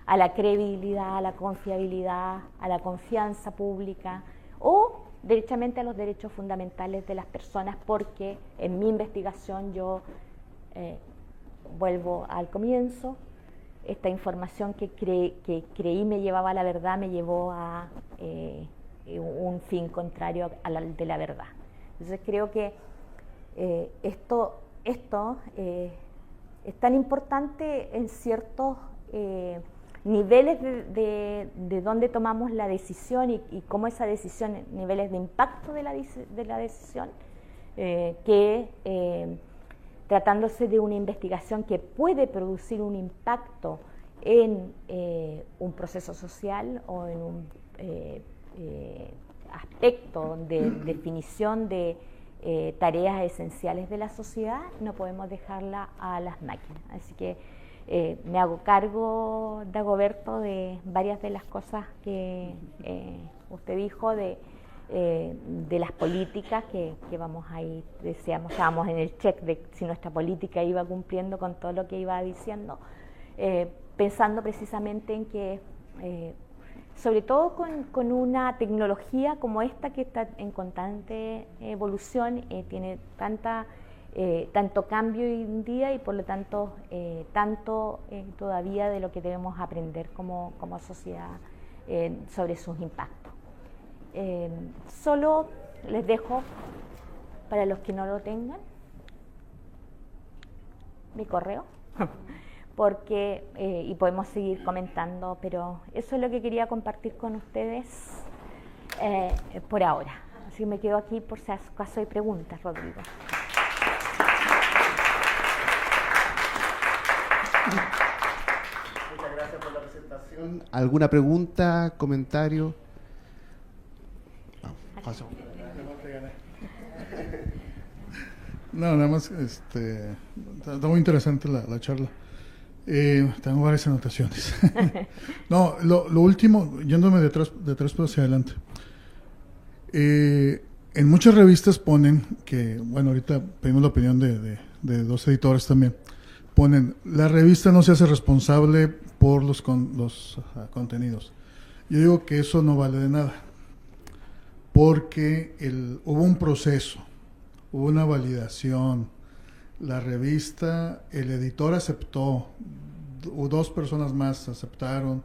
[SPEAKER 1] a la credibilidad, a la confiabilidad, a la confianza pública o derechamente a los derechos fundamentales de las personas, porque en mi investigación yo vuelvo al comienzo. Esta información que creí me llevaba a la verdad me llevó a un fin contrario al de la verdad. Entonces creo que esto es tan importante en ciertos niveles de dónde tomamos la decisión y cómo esa decisión, niveles de impacto de la decisión, tratándose de una investigación que puede producir un impacto en un proceso social o en un aspecto de definición de tareas esenciales de la sociedad, no podemos dejarla a las máquinas. Así que me hago cargo, Dagoberto, de varias de las cosas que usted dijo, de las políticas que vamos a ir, estábamos en el check de si nuestra política iba cumpliendo con todo lo que iba diciendo, pensando precisamente en que, sobre todo con una tecnología como esta que está en constante evolución, tiene tanto cambio hoy en día y por lo tanto tanto todavía de lo que debemos aprender como sociedad sobre sus impactos. Solo les dejo, para los que no lo tengan, mi correo, porque y podemos seguir comentando, pero eso es lo que quería compartir con ustedes por ahora. Así que me quedo aquí por si acaso hay preguntas, Rodrigo.
[SPEAKER 4] Muchas gracias por la presentación. ¿Alguna pregunta, comentario?
[SPEAKER 3] No, nada más, está muy interesante la charla. Tengo varias anotaciones. No, lo último, yéndome de atrás hacia adelante. En muchas revistas ponen que, bueno, ahorita pedimos la opinión de dos editores también, ponen, la revista no se hace responsable por los contenidos. Yo digo que eso no vale de nada, porque hubo un proceso, hubo una validación, la revista, el editor aceptó, dos personas más aceptaron,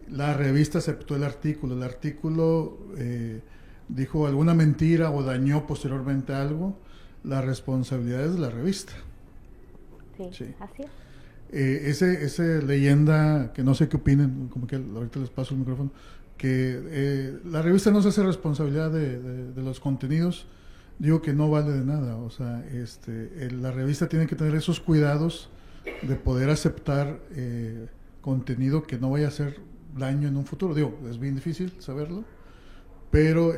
[SPEAKER 3] la revista aceptó el artículo dijo alguna mentira o dañó posteriormente algo, la responsabilidad es de la revista.
[SPEAKER 1] Sí. Así es.
[SPEAKER 3] Esa leyenda, que no sé qué opinen, como que ahorita les paso el micrófono, que la revista no se hace responsabilidad de los contenidos, digo que no vale de nada. O sea, la revista tiene que tener esos cuidados de poder aceptar contenido que no vaya a hacer daño en un futuro. Digo, es bien difícil saberlo, pero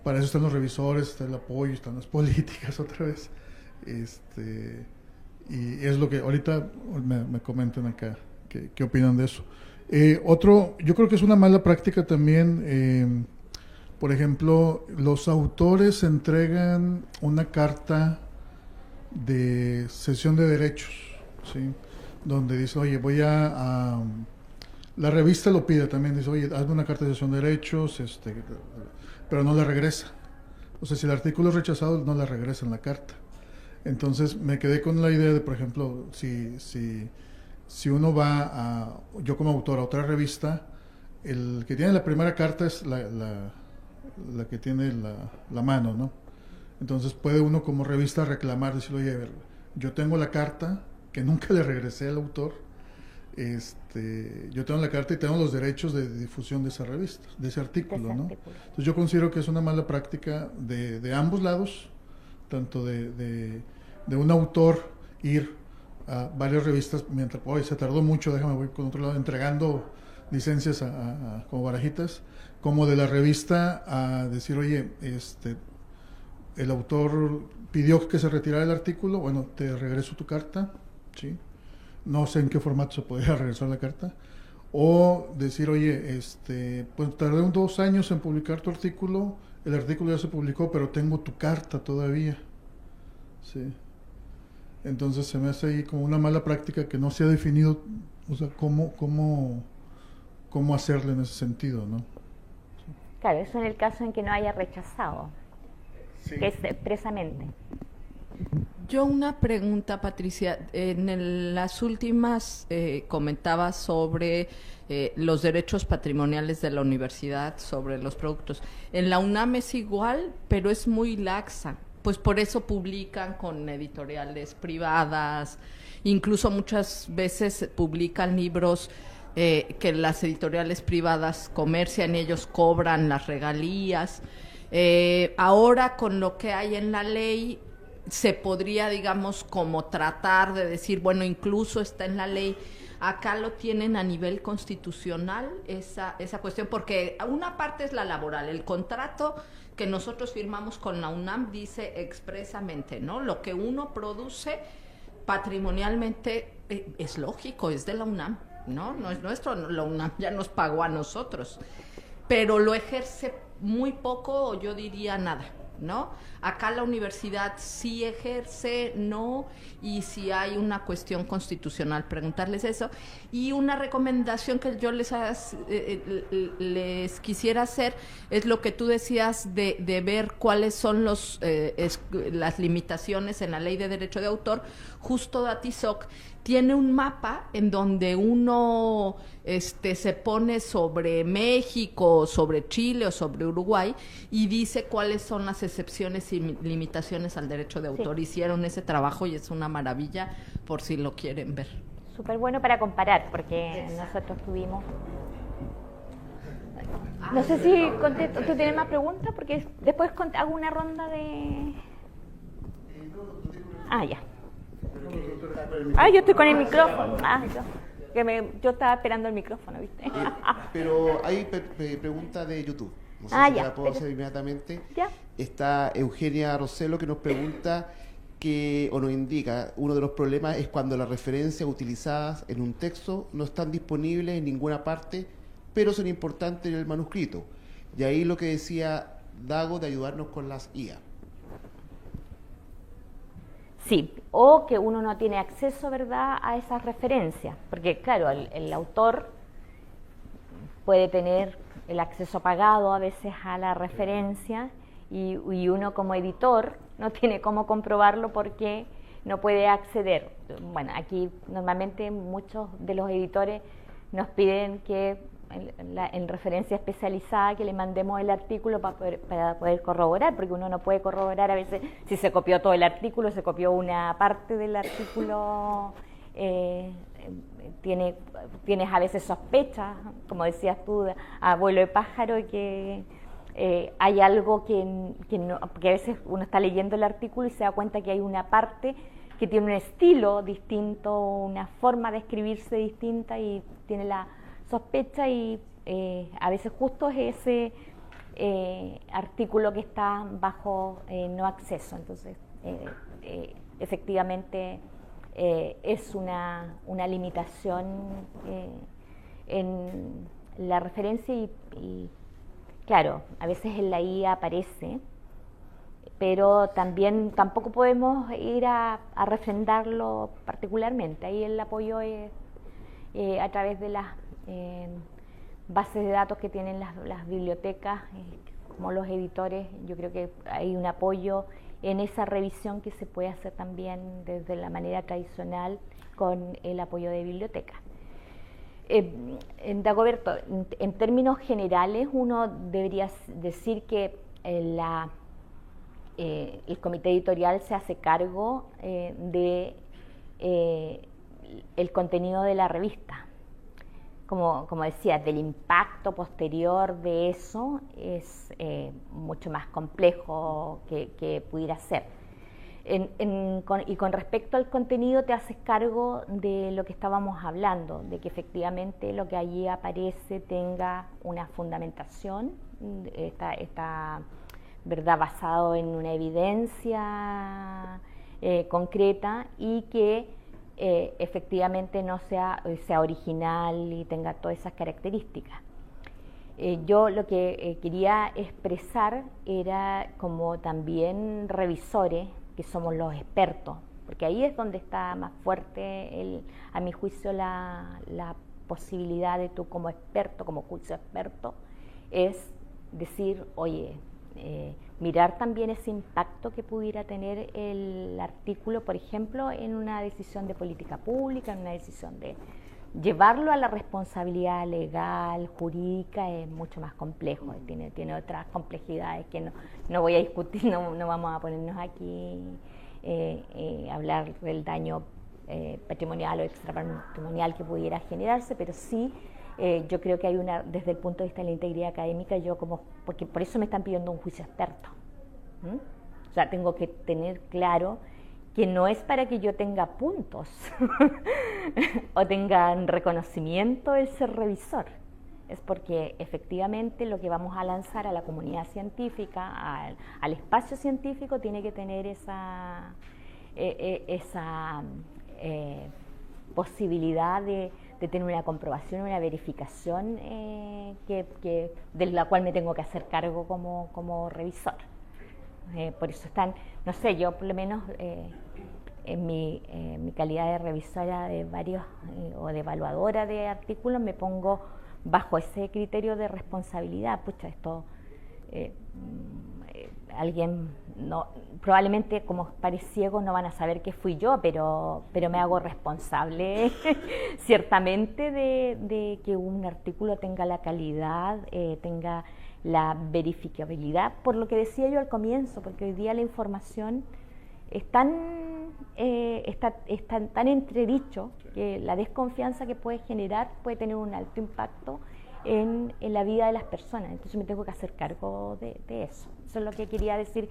[SPEAKER 3] para eso están los revisores, está el apoyo, están las políticas otra vez. Y es lo que ahorita me comentan acá, qué opinan de eso. Yo creo que es una mala práctica también, por ejemplo, los autores entregan una carta de cesión de derechos, ¿sí? Donde dice, oye, la revista lo pide también, dice, oye, hazme una carta de cesión de derechos, pero no la regresa. O sea, si el artículo es rechazado, no la regresa en la carta. Entonces me quedé con la idea de, por ejemplo, si uno va yo como autor a otra revista, el que tiene la primera carta es la que tiene la mano, ¿no? Entonces puede uno como revista reclamar, decirle, oye, a ver, yo tengo la carta que nunca le regresé al autor, yo tengo la carta y tengo los derechos de difusión de esa revista, de ese artículo, ¿no?
[SPEAKER 1] artículo.
[SPEAKER 3] Entonces yo considero que es una mala práctica de ambos lados, tanto de un autor ir a varias revistas mientras, oye, se tardó mucho, déjame voy con otro lado, entregando licencias como barajitas, como de la revista a decir, oye, el autor pidió que se retirara el artículo, bueno, te regreso tu carta, ¿sí? No sé en qué formato se podría regresar la carta. O decir, oye, pues tardé 2 años en publicar tu artículo, el artículo ya se publicó, pero tengo tu carta todavía. Sí. Entonces se me hace ahí como una mala práctica que no se ha definido, o sea, cómo hacerle en ese sentido, ¿no?
[SPEAKER 1] Claro, eso en el caso en que no haya rechazado,
[SPEAKER 3] Sí.
[SPEAKER 1] que es expresamente.
[SPEAKER 5] Yo una pregunta, Patricia. Las últimas comentabas sobre los derechos patrimoniales de la universidad sobre los productos. En la UNAM es igual, pero es muy laxa. Pues por eso publican con editoriales privadas, incluso muchas veces publican libros que las editoriales privadas comercian y ellos cobran las regalías. Ahora con lo que hay en la ley se podría, digamos, como tratar de decir, bueno, incluso está en la ley. Acá lo tienen a nivel constitucional esa cuestión, porque una parte es la laboral, el contrato que nosotros firmamos con la UNAM dice expresamente, ¿no? Lo que uno produce patrimonialmente es lógico, es de la UNAM, ¿no? No es nuestro, la UNAM ya nos pagó a nosotros, pero lo ejerce muy poco, o yo diría nada, ¿no? Acá la universidad sí ejerce, no, y si hay una cuestión constitucional, preguntarles eso. Y una recomendación que yo les quisiera hacer es lo que tú decías de ver cuáles son las limitaciones en la ley de derecho de autor. Justo Datisoc tiene un mapa en donde uno se pone sobre México, sobre Chile o sobre Uruguay y dice cuáles son las excepciones y limitaciones al derecho de autor. Sí. Hicieron ese trabajo y es una maravilla por si lo quieren ver.
[SPEAKER 1] Súper bueno para comparar, porque nosotros tuvimos... No sé si contesto. ¿Tú tienes más preguntas? Porque después hago una ronda de... Ya. Yo estoy con el micrófono. Yo estaba esperando el micrófono, ¿viste?
[SPEAKER 4] Pero hay pregunta de YouTube. No sé si la puedo hacer inmediatamente.
[SPEAKER 1] Ya.
[SPEAKER 4] Está Eugenia Roselo que nos pregunta o nos indica, uno de los problemas es cuando las referencias utilizadas en un texto no están disponibles en ninguna parte, pero son importantes en el manuscrito. Y ahí lo que decía Dago de ayudarnos con las IA.
[SPEAKER 1] Sí, o que uno no tiene acceso, ¿verdad?, a esas referencias, porque claro, el autor puede tener el acceso pagado a veces a la referencia y uno como editor no tiene cómo comprobarlo porque no puede acceder. Bueno, aquí normalmente muchos de los editores nos piden que en referencia especializada que le mandemos el artículo para poder corroborar, porque uno no puede corroborar a veces si se copió todo el artículo, se copió una parte del artículo, tienes a veces sospechas, como decías tú, a vuelo de pájaro, y que hay algo que a veces uno está leyendo el artículo y se da cuenta que hay una parte que tiene un estilo distinto, una forma de escribirse distinta y tiene la sospecha y a veces justo es ese artículo que está bajo no acceso. Entonces, efectivamente es una limitación en la referencia y claro, a veces en la IA aparece, pero tampoco podemos ir a refrendarlo particularmente. Ahí el apoyo es a través de las bases de datos que tienen las bibliotecas, como los editores. Yo creo que hay un apoyo en esa revisión que se puede hacer también desde la manera tradicional con el apoyo de bibliotecas. Dagoberto, en términos generales uno debería decir que el comité editorial se hace cargo de el contenido de la revista. Como decía, del impacto posterior de eso es mucho más complejo que pudiera ser. Y con respecto al contenido te haces cargo de lo que estábamos hablando, de que efectivamente lo que allí aparece tenga una fundamentación, está ¿verdad?, basado en una evidencia concreta, y que efectivamente no sea original y tenga todas esas características. Yo lo que quería expresar era como también revisores, que somos los expertos, porque ahí es donde está más fuerte, a mi juicio, la posibilidad de tú como experto, como juicio experto, es decir, oye, mirar también ese impacto que pudiera tener el artículo, por ejemplo, en una decisión de política pública, en una decisión de llevarlo a la responsabilidad legal, jurídica, es mucho más complejo, tiene otras complejidades que no voy a discutir, no vamos a ponernos aquí a hablar del daño patrimonial o extrapatrimonial que pudiera generarse, pero sí yo creo que hay desde el punto de vista de la integridad académica, porque por eso me están pidiendo un juicio experto. O sea, tengo que tener claro que no es para que yo tenga puntos o tenga reconocimiento de ser revisor, es porque efectivamente lo que vamos a lanzar a la comunidad científica, al espacio científico, tiene que tener esa posibilidad de tener una comprobación, una verificación de la cual me tengo que hacer cargo como revisor. Por eso están, no sé, yo por lo menos en mi calidad de revisora de varios o de evaluadora de artículos, me pongo bajo ese criterio de responsabilidad. Pucha, esto alguien probablemente, como pares ciegos, no van a saber que fui yo, pero me hago responsable ciertamente de que un artículo tenga la calidad, tenga la verificabilidad, por lo que decía yo al comienzo, porque hoy día la información está tan entredicho que la desconfianza que puede generar puede tener un alto impacto en la vida de las personas. Entonces me tengo que hacer cargo de eso. Eso es lo que quería decir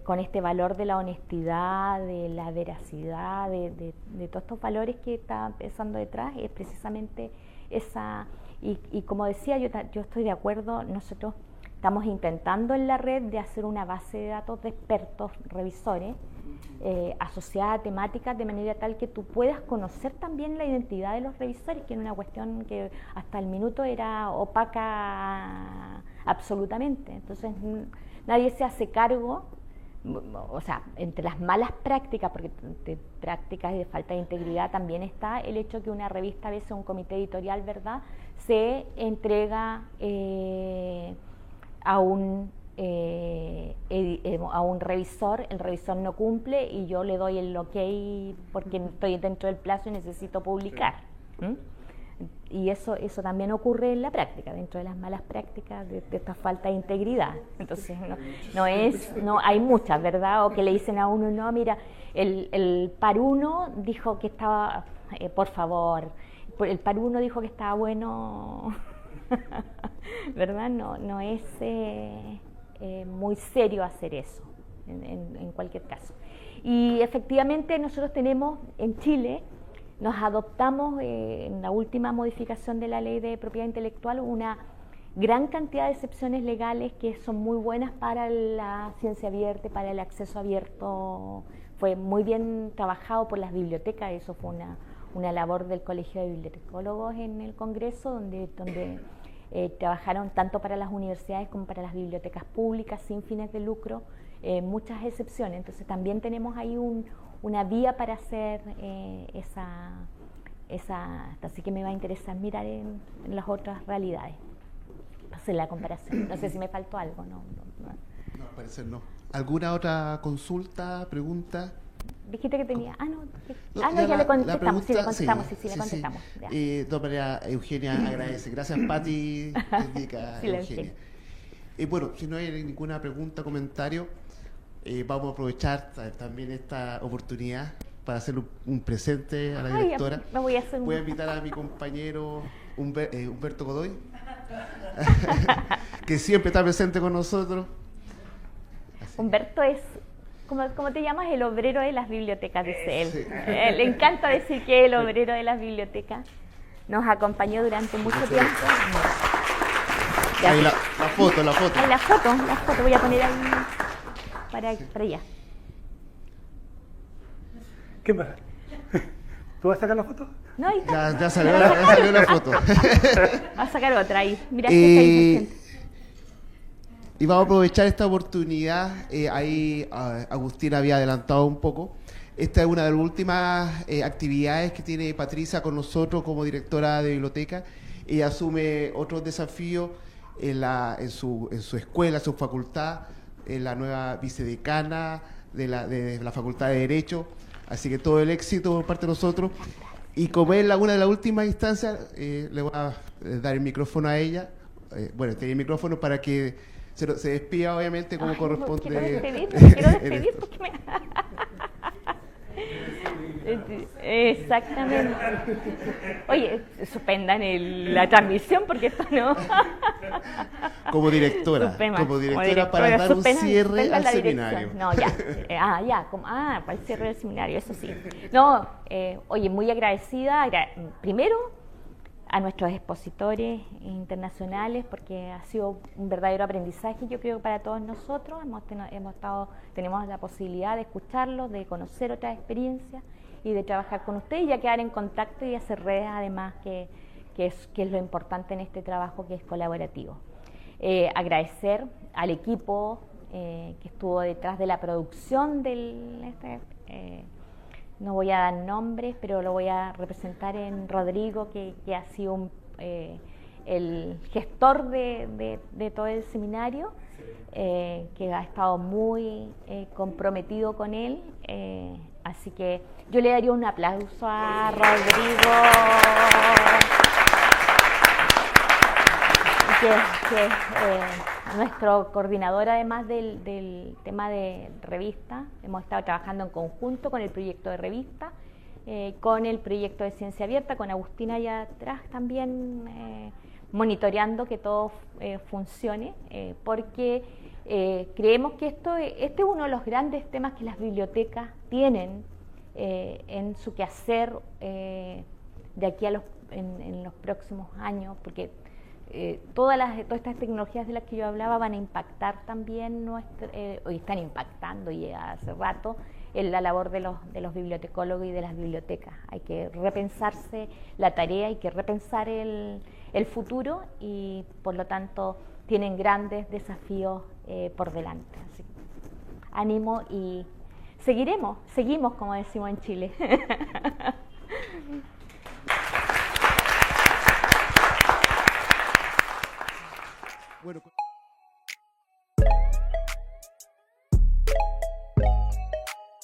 [SPEAKER 1] con este valor de la honestidad, de la veracidad, de todos estos valores que está pensando detrás, es precisamente esa. Y como decía, yo estoy de acuerdo, nosotros estamos intentando en la red de hacer una base de datos de expertos, revisores, asociada a temáticas, de manera tal que tú puedas conocer también la identidad de los revisores, que era una cuestión que hasta el minuto era opaca absolutamente. Entonces nadie se hace cargo, o sea, entre las malas prácticas, porque de prácticas de falta de integridad también está el hecho que una revista, a veces un comité editorial, ¿verdad?, se entrega a un revisor, el revisor no cumple y yo le doy el ok porque estoy dentro del plazo y necesito publicar. Y eso también ocurre en la práctica, dentro de las malas prácticas de esta falta de integridad. Entonces hay muchas, ¿verdad? O que le dicen a uno, no, mira, el par 1 dijo que estaba, por favor, el par 1 dijo que estaba bueno, ¿verdad? No es muy serio hacer eso, en cualquier caso. Y efectivamente nosotros tenemos en Chile, nos adoptamos en la última modificación de la ley de propiedad intelectual una gran cantidad de excepciones legales que son muy buenas para la ciencia abierta, para el acceso abierto. Fue muy bien trabajado por las bibliotecas, eso fue una labor del Colegio de Bibliotecólogos en el Congreso, donde trabajaron tanto para las universidades como para las bibliotecas públicas sin fines de lucro, muchas excepciones. Entonces también tenemos ahí una vía para hacer esa, así que me va a interesar mirar en las otras realidades, hacer la comparación. No sé si me faltó algo, no.
[SPEAKER 4] No, al parecer no. ¿Alguna otra consulta, pregunta?
[SPEAKER 1] Dijiste que tenía. Ya le contestamos. Sí, le contestamos. Ya.
[SPEAKER 4] De María Eugenia agradece. Gracias, Pati.
[SPEAKER 1] Sí,
[SPEAKER 4] Eugenia. Bueno, si no hay ninguna pregunta, comentario, vamos a aprovechar también esta oportunidad para hacer un presente a la
[SPEAKER 1] Ay,
[SPEAKER 4] directora.
[SPEAKER 1] me voy a hacer
[SPEAKER 4] Voy a invitar a mi compañero Humberto Godoy, que siempre está presente con nosotros.
[SPEAKER 1] Humberto es, ¿cómo te llamas? El obrero de las bibliotecas, dice él.
[SPEAKER 4] Sí.
[SPEAKER 1] Le encanta decir que es el obrero de las bibliotecas. Nos acompañó durante mucho tiempo. Ya.
[SPEAKER 4] Ahí la foto.
[SPEAKER 1] Ahí la foto, voy a poner ahí para allá.
[SPEAKER 6] ¿Qué más? ¿Tú vas a sacar la foto?
[SPEAKER 1] No, ahí está.
[SPEAKER 4] Ya salió la foto.
[SPEAKER 1] Va a sacar otra ahí. Mira que está ahí presente.
[SPEAKER 4] Y vamos a aprovechar esta oportunidad. Ahí Agustín había adelantado un poco. Esta es una de las últimas actividades que tiene Patricia con nosotros como directora de biblioteca. Ella asume otros desafíos en su escuela, su facultad, en la nueva vicedecana de la Facultad de Derecho. Así que todo el éxito por parte de nosotros. Y como es una de las últimas instancias, le voy a dar el micrófono a ella. Bueno, tiene el micrófono para que se despida, obviamente, como corresponde.
[SPEAKER 1] Quiero despedir porque me... Exactamente. Oye, suspendan la transmisión porque esto no...
[SPEAKER 4] Como directora para dar un cierre al seminario.
[SPEAKER 1] No, ya. Para el cierre del seminario, eso sí. No, oye, muy agradecida, primero a nuestros expositores internacionales, porque ha sido un verdadero aprendizaje, yo creo, para todos nosotros. Tenemos la posibilidad de escucharlos, de conocer otras experiencias y de trabajar con ustedes, y a quedar en contacto y hacer redes, además, que es lo importante en este trabajo, que es colaborativo. Agradecer al equipo que estuvo detrás de la producción no voy a dar nombres, pero lo voy a representar en Rodrigo, que ha sido el gestor de todo el seminario, que ha estado muy comprometido con él. Así que yo le daría un aplauso a Rodrigo, que es nuestro coordinador, además del tema de revista. Hemos estado trabajando en conjunto con el proyecto de revista, con el proyecto de ciencia abierta, con Agustina allá atrás también, monitoreando que todo funcione, porque creemos que este es uno de los grandes temas que las bibliotecas tienen en su quehacer de aquí en los próximos años, porque todas estas tecnologías de las que yo hablaba van a impactar también hoy están impactando y hace rato en la labor de los bibliotecólogos y de las bibliotecas. Hay que repensarse la tarea, hay que repensar el futuro, y por lo tanto tienen grandes desafíos por delante. Así que ánimo, y seguimos, como decimos en Chile.
[SPEAKER 4] Bueno,